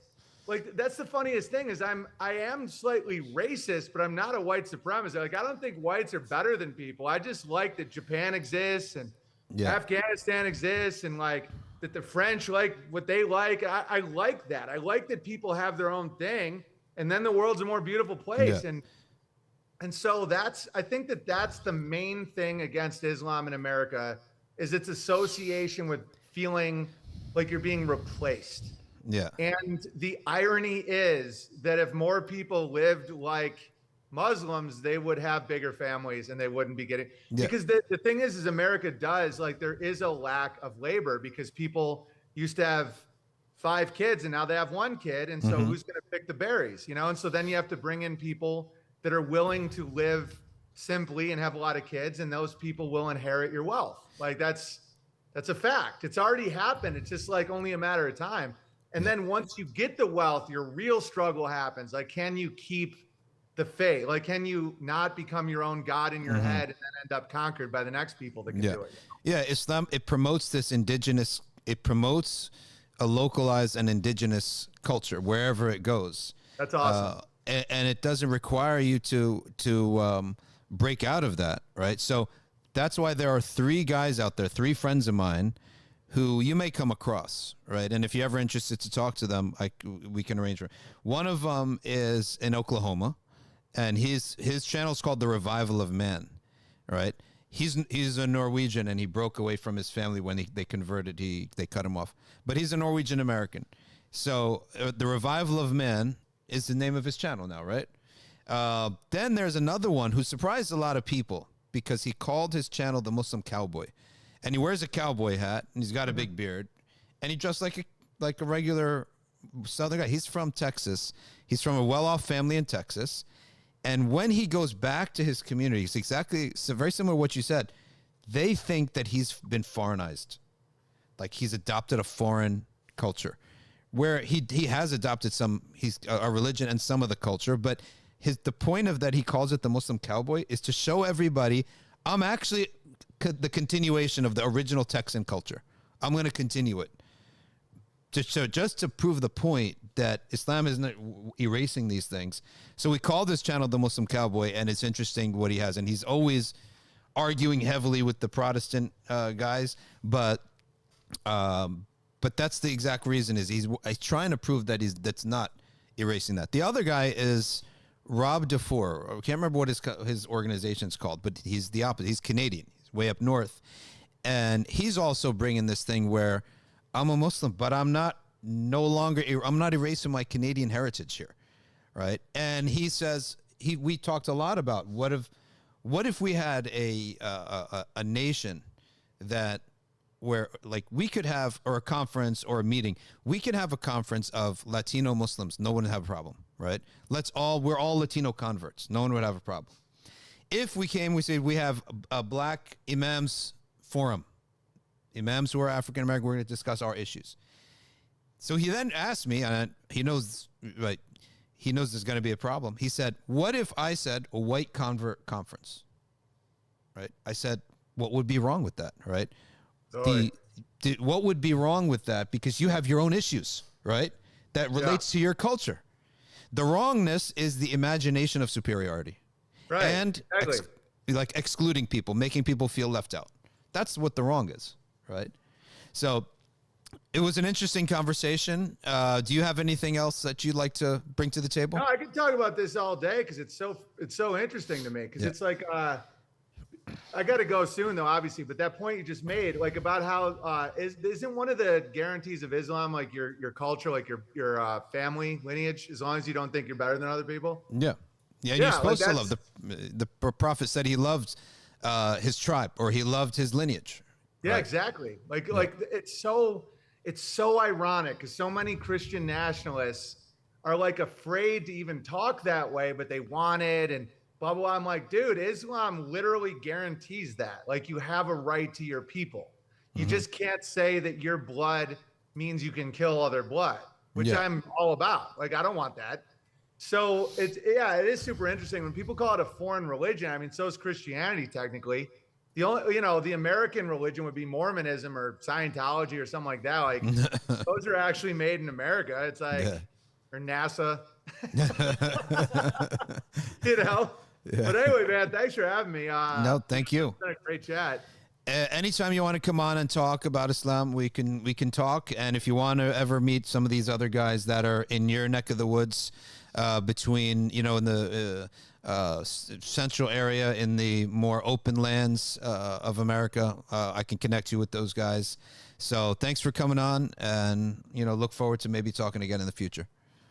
D: Like, that's the funniest thing is I am slightly racist, but I'm not a white supremacist. Like, I don't think whites are better than people. I just like that Japan exists and Afghanistan exists and like that the French like what they like. I like that. I like that people have their own thing and then the world's a more beautiful place.
A: Yeah.
D: And so I think that's the main thing against Islam in America is its association with feeling like you're being replaced.
A: Yeah.
D: And the irony is that if more people lived like Muslims, they would have bigger families and they wouldn't be getting, because the thing is America does, like, there is a lack of labor because people used to have 5 kids and now they have 1 kid. And so who's going to pick the berries, you know? And so then you have to bring in people that are willing to live simply and have a lot of kids, and those people will inherit your wealth. Like that's a fact. It's already happened. It's just like only a matter of time. And then once you get the wealth, your real struggle happens. Like, can you keep the faith? Like, can you not become your own God in your head and then end up conquered by the next people that can do it?
A: Yeah, Islam, it promotes this indigenous, it promotes a localized and indigenous culture wherever it goes.
D: That's awesome.
A: And it doesn't require you to break out of that, right? So that's why there are 3 guys out there, 3 friends of mine, who you may come across, right? And if you're ever interested to talk to them, we can arrange for. One of them is in Oklahoma, and his channel is called The Revival of Man, right? He's a Norwegian, and he broke away from his family when they converted. They cut him off, but he's a Norwegian American. So The Revival of Man is the name of his channel now, right? Then there's another one who surprised a lot of people because he called his channel The Muslim Cowboy, and he wears a cowboy hat and he's got a big beard, and he dressed like a regular Southern guy. He's from Texas. He's from a well-off family in Texas. And when he goes back to his community, it's very similar to what you said. They think that he's been foreignized, like he's adopted a foreign culture, where he has adopted a religion and some of the culture. But the point of that, he calls it the Muslim Cowboy, is to show everybody, I'm actually the continuation of the original Texan culture. I'm going to continue it. Just to prove the point that Islam isn't erasing these things. So we call this channel The Muslim Cowboy, and it's interesting what he has. And he's always arguing heavily with the Protestant guys, but that's the exact reason, is he's trying to prove that that's not erasing that. The other guy is Rob DeFore. I can't remember what his organization's called, but he's the opposite. He's Canadian. He's way up north. And he's also bringing this thing where I'm a Muslim, but I'm not erasing my Canadian heritage here, right? And he says, we talked a lot about what if we had a nation that where, like, we could have, or a conference or a meeting, we could have a conference of Latino Muslims. No one would have a problem, right? We're all Latino converts. No one would have a problem. If we said we have a black imams forum, imams who are African American, we're going to discuss our issues. So he then asked me, and he knows, right? He knows there's going to be a problem. He said, "What if I said a white convert conference?" Right? I said, "What would be wrong with that?" Right? What would be wrong with that? Because you have your own issues, right? That relates to your culture. The wrongness is the imagination of superiority,
D: right?
A: And
D: exactly.
A: Excluding people, making people feel left out. That's what the wrong is, right? So it was an interesting conversation. Do you have anything else that you'd like to bring to the table?
D: No, I could talk about this all day because it's so interesting to me. Because it's like I got to go soon though, obviously. But that point you just made, like about how isn't one of the guarantees of Islam like your culture, like your family lineage, as long as you don't think you're better than other people?
A: Yeah, and you're supposed to love the Prophet said he loved his tribe, or he loved his lineage.
D: Yeah,
A: right?
D: Exactly. Like it's so ironic because so many Christian nationalists are like afraid to even talk that way, but they want it and blah, blah, blah. I'm like, dude, Islam literally guarantees that. Like, you have a right to your people. You just can't say that your blood means you can kill other blood, which I'm all about. Like, I don't want that. So it is super interesting when people call it a foreign religion. I mean, so is Christianity technically. The American religion would be Mormonism or Scientology or something like that. Like those are actually made in America. It's like, or NASA,
A: Yeah.
D: But anyway, man, thanks for having me.
A: No, thank you.
D: It's been a great chat.
A: Anytime you want to come on and talk about Islam, we can talk. And if you want to ever meet some of these other guys that are in your neck of the woods, between in the central area in the more open lands of America. I can connect you with those guys. So thanks for coming on, and look forward to maybe talking again in the future.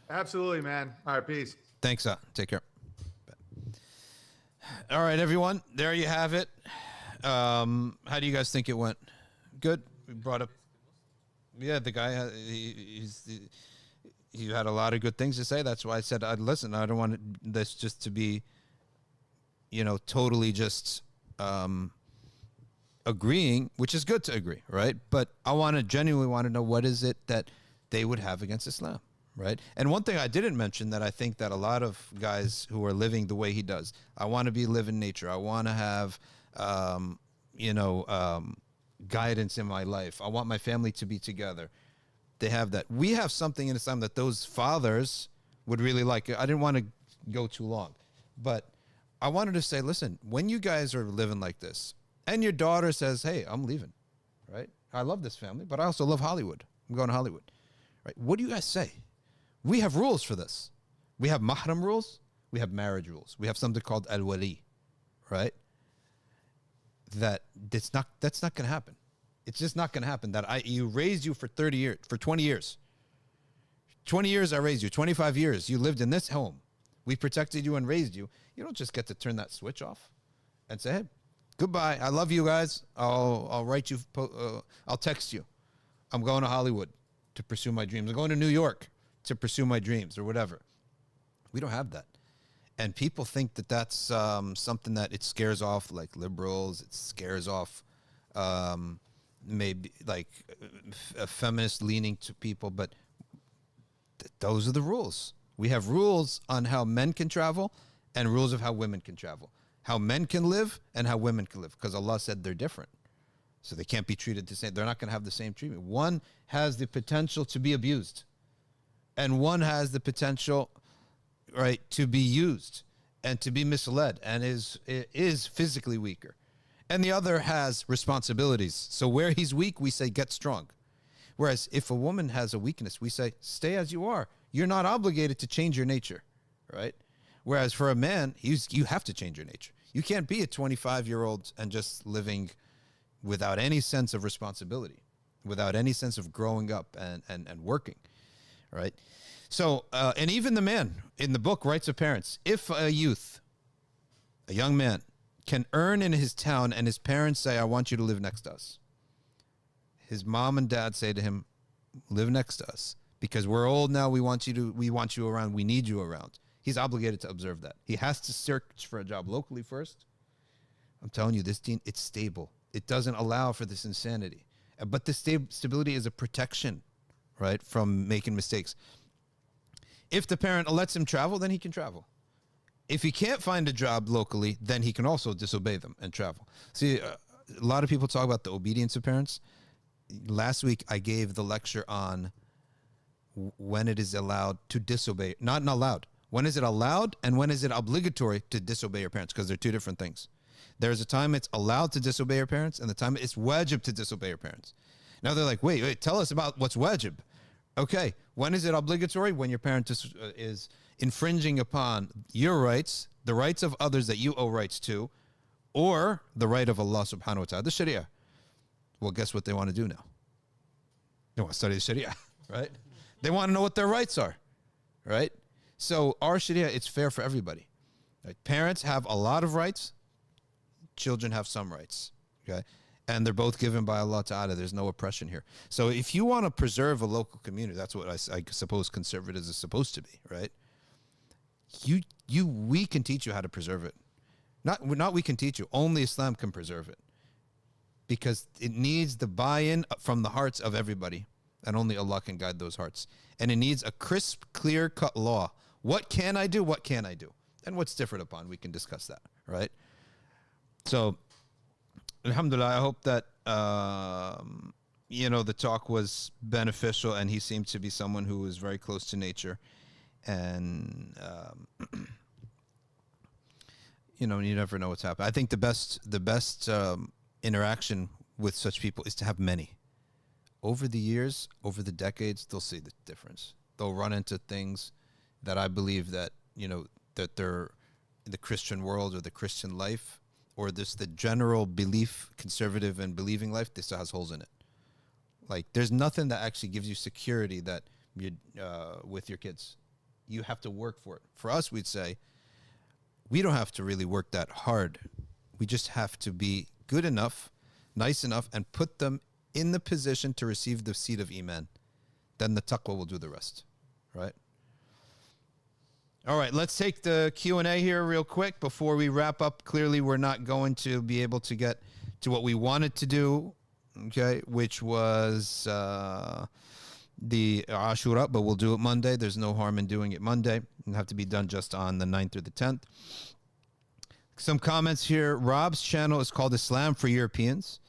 D: Absolutely, man. All right, peace.
A: Thanks. Take care. All right, everyone. There you have it. How do you guys think it went? Good. We brought up. Yeah, the guy. He had a lot of good things to say. That's why I said, listen, I don't want this just to be, totally just agreeing, which is good to agree, right? But I genuinely want to know, what is it that they would have against Islam, right? And one thing I didn't mention that I think that a lot of guys who are living the way he does, I want to live in nature. I want to have, guidance in my life. I want my family to be together. They have that. We have something in Islam that those fathers would really like. I didn't want to go too long, but I wanted to say, listen, when you guys are living like this and your daughter says, hey, I'm leaving, right? I love this family, but I also love Hollywood. I'm going to Hollywood, right? What do you guys say? We have rules for this. We have mahram rules. We have marriage rules. We have something called al-wali, right? That's not going to happen. It's just not going to happen. You raised you for 30 years, for 20 years. 20 years I raised you. 25 years you lived in this home. We protected you and raised you. You don't just get to turn that switch off and say, hey, goodbye. I love you guys. I'll write you. I'll text you. I'm going to Hollywood to pursue my dreams. I'm going to New York to pursue my dreams or whatever. We don't have that. And people think that that's something that it scares off like liberals. It scares off maybe like a feminist leaning to people, but those are the rules. We have rules on how men can travel and rules of how women can travel, how men can live and how women can live, because Allah said they're different. So they can't be treated the same. They're not going to have the same treatment. One has the potential to be abused and one has the potential, right, to be used and to be misled and is physically weaker. And the other has responsibilities. So where he's weak, we say, get strong. Whereas if a woman has a weakness, we say, stay as you are. You're not obligated to change your nature, right? Whereas for a man, you have to change your nature. You can't be a 25-year-old and just living without any sense of responsibility, without any sense of growing up and working, right? So, and even the man in the book writes of parents, if a youth, a young man, can earn in his town and his parents say, I want you to live next to us, his mom and dad say to him, live next to us because we're old now. We want you around. We need you around. He's obligated to observe that. He has to search for a job locally first. I'm telling you, this deen, it's stable. It doesn't allow for this insanity. But the stability is a protection, right, from making mistakes. If the parent lets him travel, then he can travel. If he can't find a job locally, then he can also disobey them and travel. See, a lot of people talk about the obedience of parents. Last week, I gave the lecture on when it is allowed to disobey. Not allowed. When is it allowed and when is it obligatory to disobey your parents? Because they're two different things. There's a time it's allowed to disobey your parents and the time it's wajib to disobey your parents. Now they're like, wait, tell us about what's wajib. Okay, when is it obligatory? When your parent is infringing upon your rights, the rights of others that you owe rights to, or the right of Allah subhanahu wa ta'ala, the Sharia. Well, guess what they want to do now? They want to study the Sharia, right? They want to know what their rights are, right? So our Sharia, it's fair for everybody. Right? Parents have a lot of rights. Children have some rights, okay? And they're both given by Allah Ta'ala. There's no oppression here. So if you want to preserve a local community, that's what I suppose conservatives are supposed to be, right? We can teach you how to preserve it. Not we can teach you. Only Islam can preserve it. Because it needs the buy-in from the hearts of everybody. And only Allah can guide those hearts. And it needs a crisp, clear-cut law. What can I do? What can I do? And what's different upon? We can discuss that, right? So, alhamdulillah, I hope that, the talk was beneficial and he seemed to be someone who was very close to nature. And, you never know what's happening. I think the best interaction with such people is to have many. Over the years, over the decades, they'll see the difference. They'll run into things that I believe that, that they're the Christian world or the Christian life, or this the general belief, conservative and believing life, this has holes in it. Like, there's nothing that actually gives you security that you with your kids. You have to work for it. For us, we'd say, we don't have to really work that hard. We just have to be good enough, nice enough, and put them in the position to receive the seed of Iman. Then the taqwa will do the rest, right? All right, let's take the Q&A here real quick before we wrap up. Clearly, we're not going to be able to get to what we wanted to do, okay, which was the Ashura, but we'll do it Monday. There's no harm in doing it Monday. It'll have to be done just on the 9th or the 10th. Some comments here. Rob's channel is called Islam for Europeans,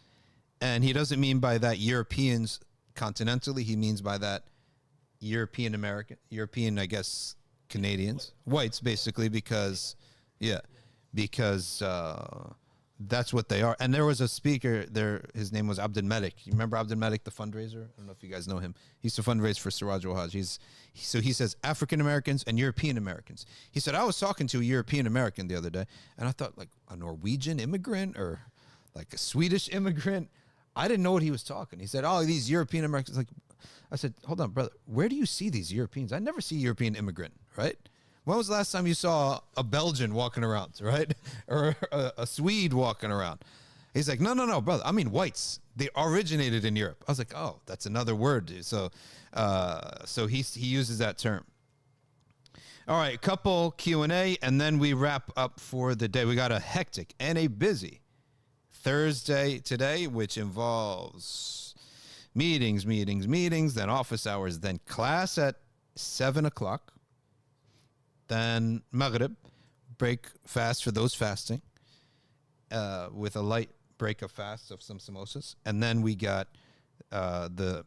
A: and he doesn't mean by that Europeans continentally. He means by that European American, European, I guess, Canadians, whites, basically, because, yeah, because that's what they are. And there was a speaker there, his name was Abdul Malik. You remember Abdul Malik, the fundraiser? I don't know if you guys know him. He used to fundraise for Siraj al-Hajj. So he says African Americans and European Americans. He said, I was talking to a European American the other day, and I thought, like, a Norwegian immigrant or like a Swedish immigrant. I didn't know what he was talking. He said, oh, these European Americans. Like, I said, hold on, brother, where do you see these Europeans? I never see European immigrant, right? When was the last time you saw a Belgian walking around, right? Or a Swede walking around? He's like, no, brother. I mean whites. They originated in Europe. I was like, oh, that's another word. So he uses that term. All right, couple Q&A, and then we wrap up for the day. We got a hectic and a busy Thursday today, which involves meetings, then office hours, then class at 7 o'clock. Then Maghrib, break fast for those fasting, with a light break of fast of some samosas. And then we got the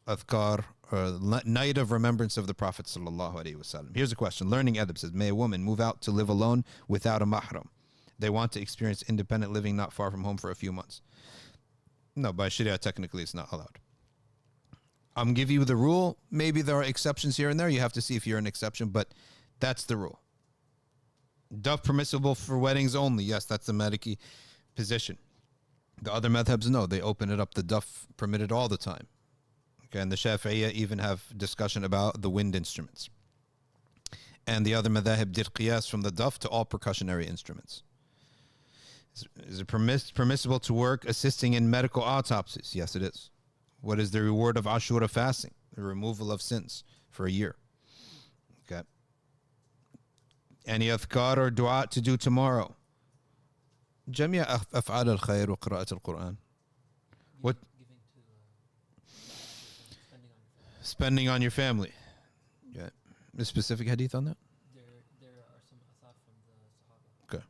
A: Adhkar, or night of remembrance of the Prophet sallallahu alaihi wasallam. Here's a question. Learning Adab says, may a woman move out to live alone without a mahram? They want to experience independent living not far from home for a few months. No, by Sharia, technically it's not allowed. I'm giving you the rule. Maybe there are exceptions here and there. You have to see if you're an exception, but that's the rule. Duff permissible for weddings only. Yes, that's the Maliki position. The other madhabs, no, they open it up. The duff permitted all the time. Okay, and the Shafi'iyya even have discussion about the wind instruments. And the other madhab did qiyas from the duff to all percussionary instruments. Is it permissible to work assisting in medical autopsies? Yes, it is. What is the reward of Ashura fasting? The removal of sins for a year. Okay. Any adhkar or dua to do tomorrow? جميع أفعال الخير وقراءة القرآن. What? Spending on your family. Yeah. A specific hadith on that?
B: There are some asad from the Sahaba.
A: Okay.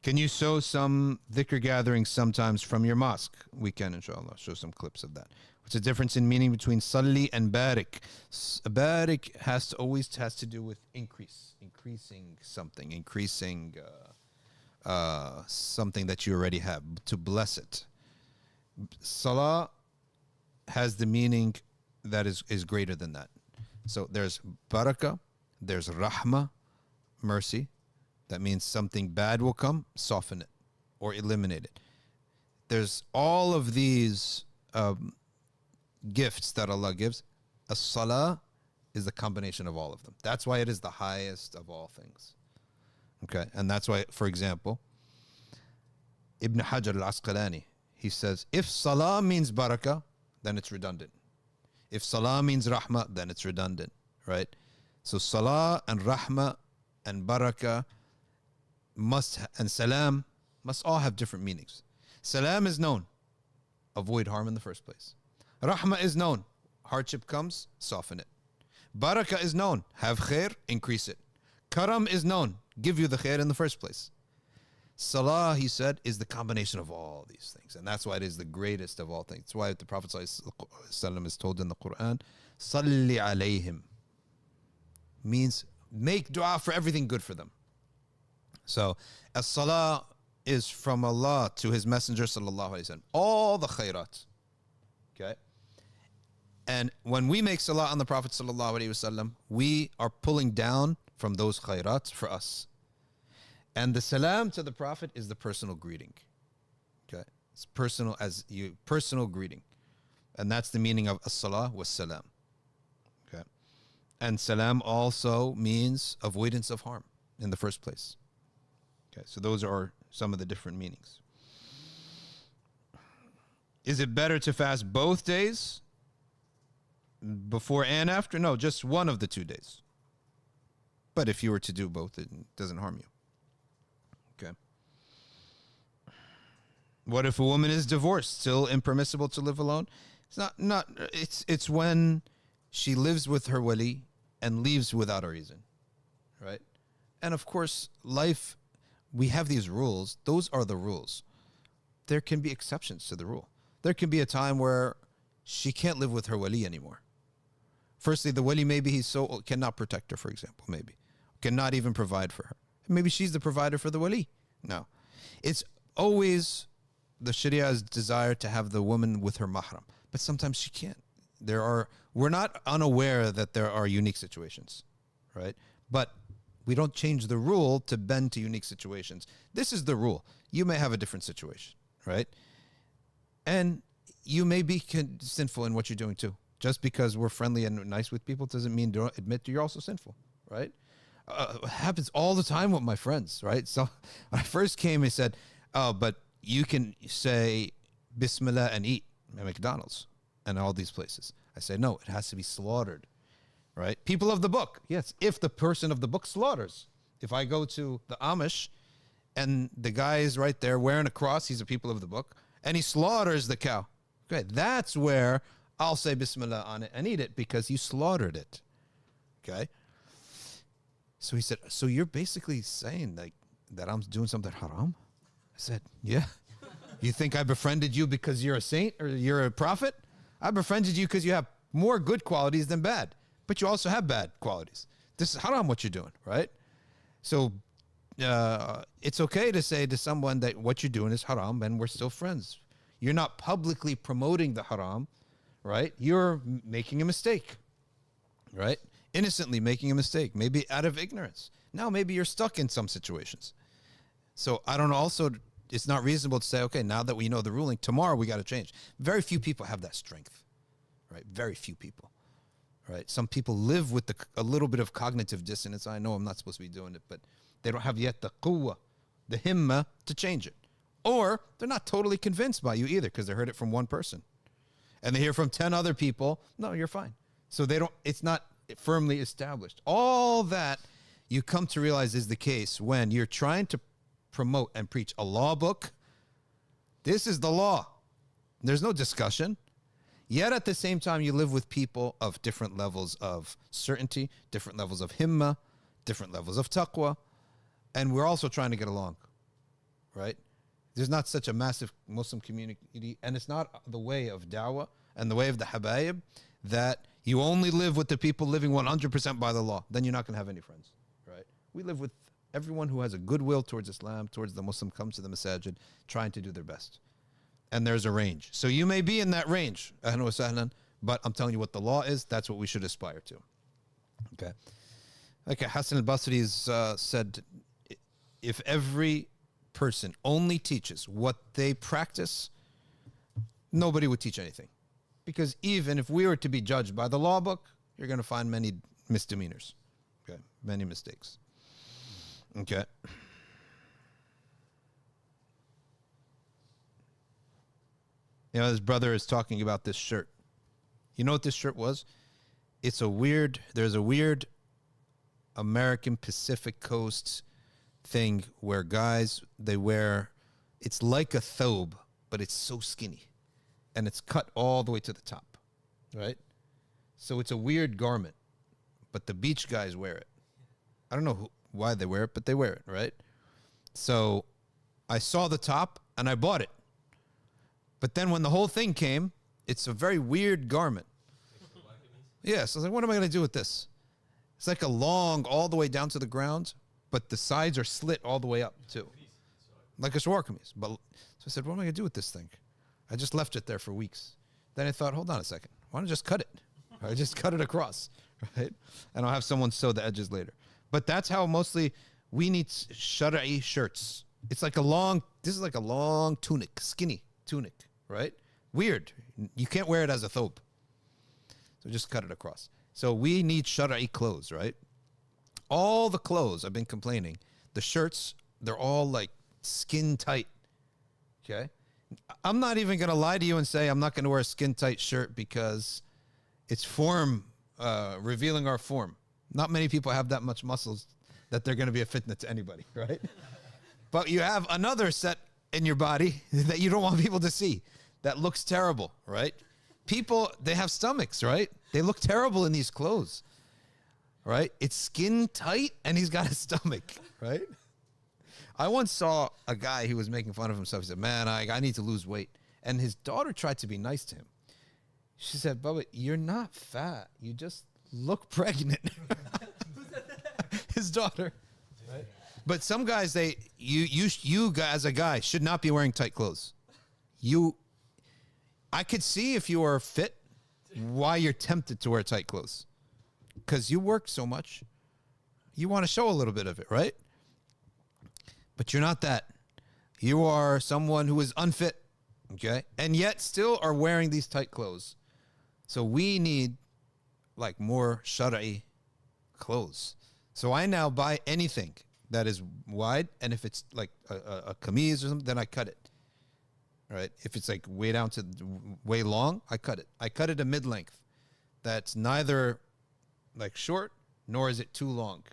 A: Can you show some dhikr gatherings sometimes from your mosque? We can, inshallah. Show some clips of that. What's the difference in meaning between salli and barik? Barik always has to do with increasing something, something that you already have, to bless it. Salah has the meaning that is greater than that. So there's barakah, there's rahmah, mercy. That means something bad will come, soften it or eliminate it. There's all of these gifts that Allah gives. As-salah is the combination of all of them. That's why it is the highest of all things. Okay, and that's why, for example, Ibn Hajar al-Asqalani, he says, if salah means barakah, then it's redundant. If salah means rahmah, then it's redundant, right? So salah and rahmah and barakah and salam must all have different meanings. Salam is known, avoid harm in the first place. Rahmah is known, hardship comes, soften it. Barakah is known, have khair, increase it. Karam is known, give you the khair in the first place. Salah, he said, is the combination of all these things. And that's why it is the greatest of all things. That's why the Prophet ﷺ is told in the Quran, Salli alayhim, means make dua for everything good for them. So, as-salah is from Allah to His Messenger sallallahu alaihi wasallam. All the khairat. Okay? And when we make salah on the Prophet sallallahu alaihi wasallam, we are pulling down from those khairat for us. And the salam to the Prophet is the personal greeting. Okay, it's personal personal greeting, and that's the meaning of as-salah was salam. Okay, and salam also means avoidance of harm in the first place. Okay, so those are some of the different meanings. Is it better to fast both days, before and after? No, just one of the 2 days. But if you were to do both, it doesn't harm you. Okay. What if a woman is divorced? Still impermissible to live alone? It's when she lives with her wali and leaves without a reason. Right? And of course, life, we have these rules. Those are the rules. There can be exceptions to the rule. There can be a time where she can't live with her wali anymore. Firstly, the wali, maybe he cannot protect her, for example, maybe. Cannot even provide for her. Maybe she's the provider for the wali. No. It's always the Sharia's desire to have the woman with her mahram. But sometimes she can't. We're not unaware that there are unique situations, right? But we don't change the rule to bend to unique situations. This is the rule. You may have a different situation, right? And you may be sinful in what you're doing too. Just because we're friendly and nice with people doesn't mean don't admit you're also sinful, right? It happens all the time with my friends, right? So when I first came, he said, oh, but you can say Bismillah and eat at McDonald's and all these places. I say, no, it has to be slaughtered, right? People of the book, yes, if the person of the book slaughters. If I go to the Amish and the guy is right there wearing a cross, he's a people of the book, and he slaughters the cow. Okay, that's where I'll say Bismillah on it and eat it because you slaughtered it. Okay? So he said, so you're basically saying that I'm doing something haram? I said, yeah. You think I befriended you because you're a saint or you're a prophet? I befriended you because you have more good qualities than bad. But you also have bad qualities. This is haram what you're doing, right? So it's okay to say to someone that what you're doing is haram and we're still friends. You're not publicly promoting the haram, right? You're making a mistake, right? Innocently making a mistake, maybe out of ignorance. Now, maybe you're stuck in some situations. So I don't know, also, it's not reasonable to say, okay, now that we know the ruling, tomorrow we got to change. Very few people have that strength, right? Very few people, right? Some people live with a little bit of cognitive dissonance. I know I'm not supposed to be doing it, but they don't have yet the quwwah, the himma to change it. Or they're not totally convinced by you either because they heard it from one person. And they hear from 10 other people, no, you're fine. So it's not firmly established. All that you come to realize is the case when you're trying to promote and preach a law book. This is the law. There's no discussion. Yet at the same time, you live with people of different levels of certainty, different levels of himma, different levels of taqwa. And we're also trying to get along, right? There's not such a massive Muslim community, and it's not the way of da'wah and the way of the habayib that you only live with the people living 100% by the law. Then you're not going to have any friends, right? We live with everyone who has a goodwill towards Islam, towards the Muslim, comes to the masajid, trying to do their best. And there's a range. So you may be in that range, ahlan wa sahlan, but I'm telling you what the law is, that's what we should aspire to. Okay, Hassan al-Basri said, if every person only teaches what they practice, nobody would teach anything. Because even if we were to be judged by the law book, you're going to find many misdemeanors, okay, many mistakes. Okay. You know, his brother is talking about this shirt. You know what this shirt was? There's a weird American Pacific Coast thing where guys, they wear, it's like a thobe, but it's so skinny. And it's cut all the way to the top, right? So it's a weird garment, but the beach guys wear it. I don't know why they wear it, but they wear it, right? So I saw the top and I bought it. But then when the whole thing came, it's a very weird garment. Yeah, so I was like, what am I going to do with this? It's like a long, all the way down to the ground, but the sides are slit all the way up too. Like a Shalwar Kamis. So I said, what am I going to do with this thing? I just left it there for weeks. Then I thought, hold on a second. Why don't I just cut it? I just cut it across, right? And I'll have someone sew the edges later. But that's how mostly we need Shara'i shirts. It's like this is like a long tunic, skinny tunic, right? Weird. You can't wear it as a thobe. So just cut it across. So we need Shara'i clothes, right? All the clothes, I've been complaining, the shirts, they're all like skin tight, okay? I'm not even going to lie to you and say I'm not going to wear a skin tight shirt because it's form, revealing our form. Not many people have that much muscles that they're going to be a fitna to anybody, right? But you have another set in your body that you don't want people to see that looks terrible, right? People, they have stomachs, right? They look terrible in these clothes, right? It's skin tight and he's got a stomach, right? I once saw a guy who was making fun of himself. He said, man, I need to lose weight. And his daughter tried to be nice to him. She said, Bubba, you're not fat. You just look pregnant. His daughter. Right? But some guys, you as a guy should not be wearing tight clothes. I could see if you are fit why you're tempted to wear tight clothes. Because you work so much. You want to show a little bit of it, right? But you're not that. You are someone who is unfit, okay? And yet still are wearing these tight clothes. So we need like more Shara'i clothes. So I now buy anything that is wide, and if it's like a kameez or something, then I cut it. Right? If it's like way down to way long, I cut it. I cut it a mid-length. That's neither like short nor is it too long.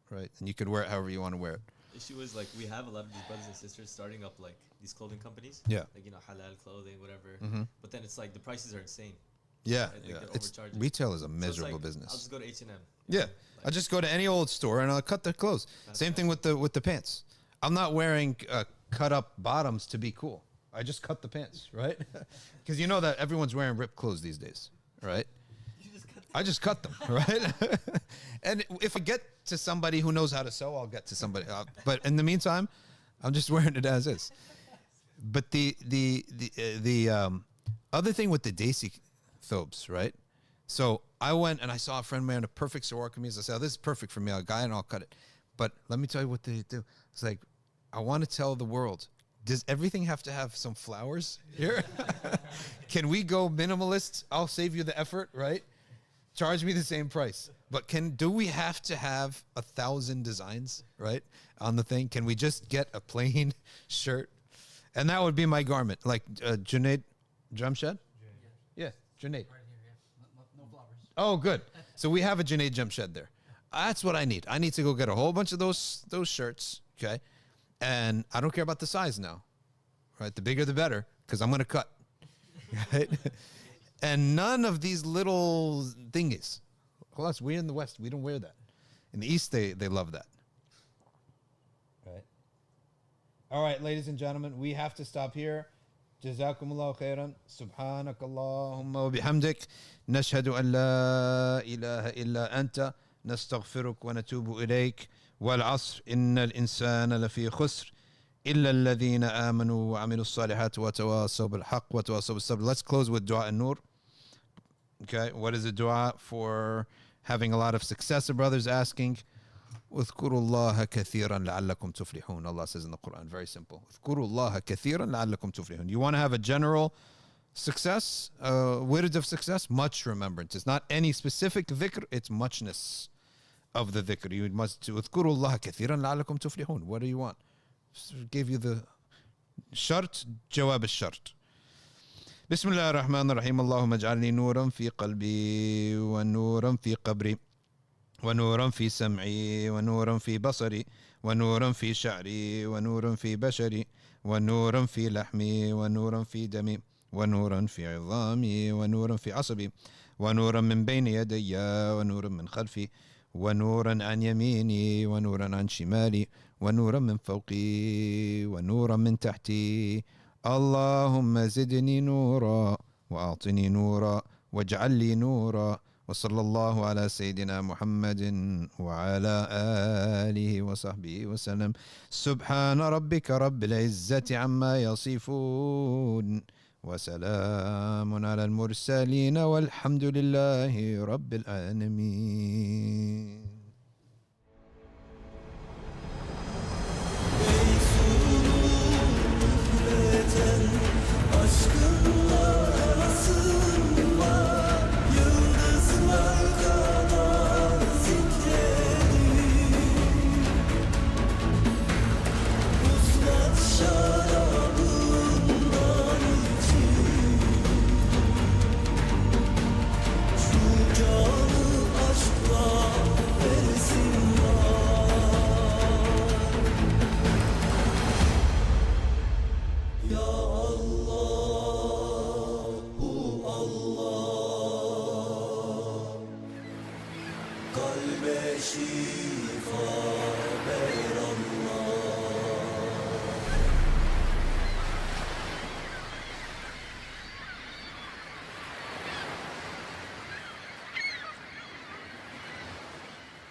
A: Right? And you could wear it however you want to wear it.
E: Issue is like we have a lot of these brothers and sisters starting up like these clothing companies.
A: Yeah.
E: Like, you know, halal clothing, whatever.
A: Mm-hmm.
E: But then it's like the prices are insane.
A: Yeah.
E: Like,
A: Yeah.
E: they're
A: It's,
E: overcharging.
A: retail is a
E: So
A: miserable
E: it's like,
A: business.
E: I'll just go to H&M.
A: Yeah.
E: Like,
A: I just go to any old store and I'll cut the clothes. Same thing with the pants. I'm not wearing cut up bottoms to be cool. I just cut the pants, right? Because you know that everyone's wearing ripped clothes these days, right? I just cut them, right? And if I get to somebody who knows how to sew, I'll get to somebody. But in the meantime, I'm just wearing it as is. But the other thing with the Desi thobes, right? So I went and I saw a friend wearing a perfect Shalwar Kamis. I said, oh, this is perfect for me. I'll guy and I'll cut it. But let me tell you what they do. It's like, I want to tell the world, does everything have to have some flowers here? Can we go minimalist? I'll save you the effort, right? Charge me the same price. But do we have to have 1,000 designs, right, on the thing? Can we just get a plain shirt? And that would be my garment. Like Junaid Jamshed? Yeah, Junaid.
B: Right here, yeah. No flowers.
A: Oh, good. So we have a Junaid Jamshed there. That's what I need. I need to go get a whole bunch of those shirts, okay? And I don't care about the size now, right? The bigger the better, because I'm going to cut, right? And none of these little thingies. Plus, we're in the West. We don't wear that. In the East, they love that. Right. All right, ladies and gentlemen, we have to stop here. Jazakumullahu khairan. Subhanak Allahumma wa bihamdik. Nashhadu an la ilaha illa anta. نستغفرك ونتوب إليك والعصر إن الإنسان لفي خسر إلا الذين آمنوا وعملوا الصالحات وتواصوا بالحق وتواصوا بالصبر. Let's close with dua Al-Noor. Okay, what is the dua for having a lot of success? The brothers asking, اذكروا الله كثيرا لعلكم تفلحون. Allah says in the Quran, very simple. اذكروا الله كثيرا لعلكم تفلحون. You want to have a general success, words of success, much remembrance. It's not any specific dhikr, it's muchness of the dhikr. You must اذكروا الله كثيرا لعلكم تفلحون. What do you want? Give you the shart, jawab al-shart. بسم الله الرحمن الرحيم. اللهم اجعلني نورا في قلبي ونورا في قبري ونورا في سمعي ونورا في بصري ونورا في شعري ونورا في بشري ونورا في لحمي ونورا في دمي ونورا في عظامي ونورا في عصبي ونورا من بين يدي ونورا من خلفي ونورا عن يميني ونورا عن شمالي ونورا من فوقي ونورا من تحتي. اللهم زدني نورا وأعطني نورا واجعل لي نورا. وصلى الله على سيدنا محمد وعلى آله وصحبه وسلم. سبحان ربك رب العزة عما يصفون وسلام على المرسلين والحمد لله رب العالمين.
F: Your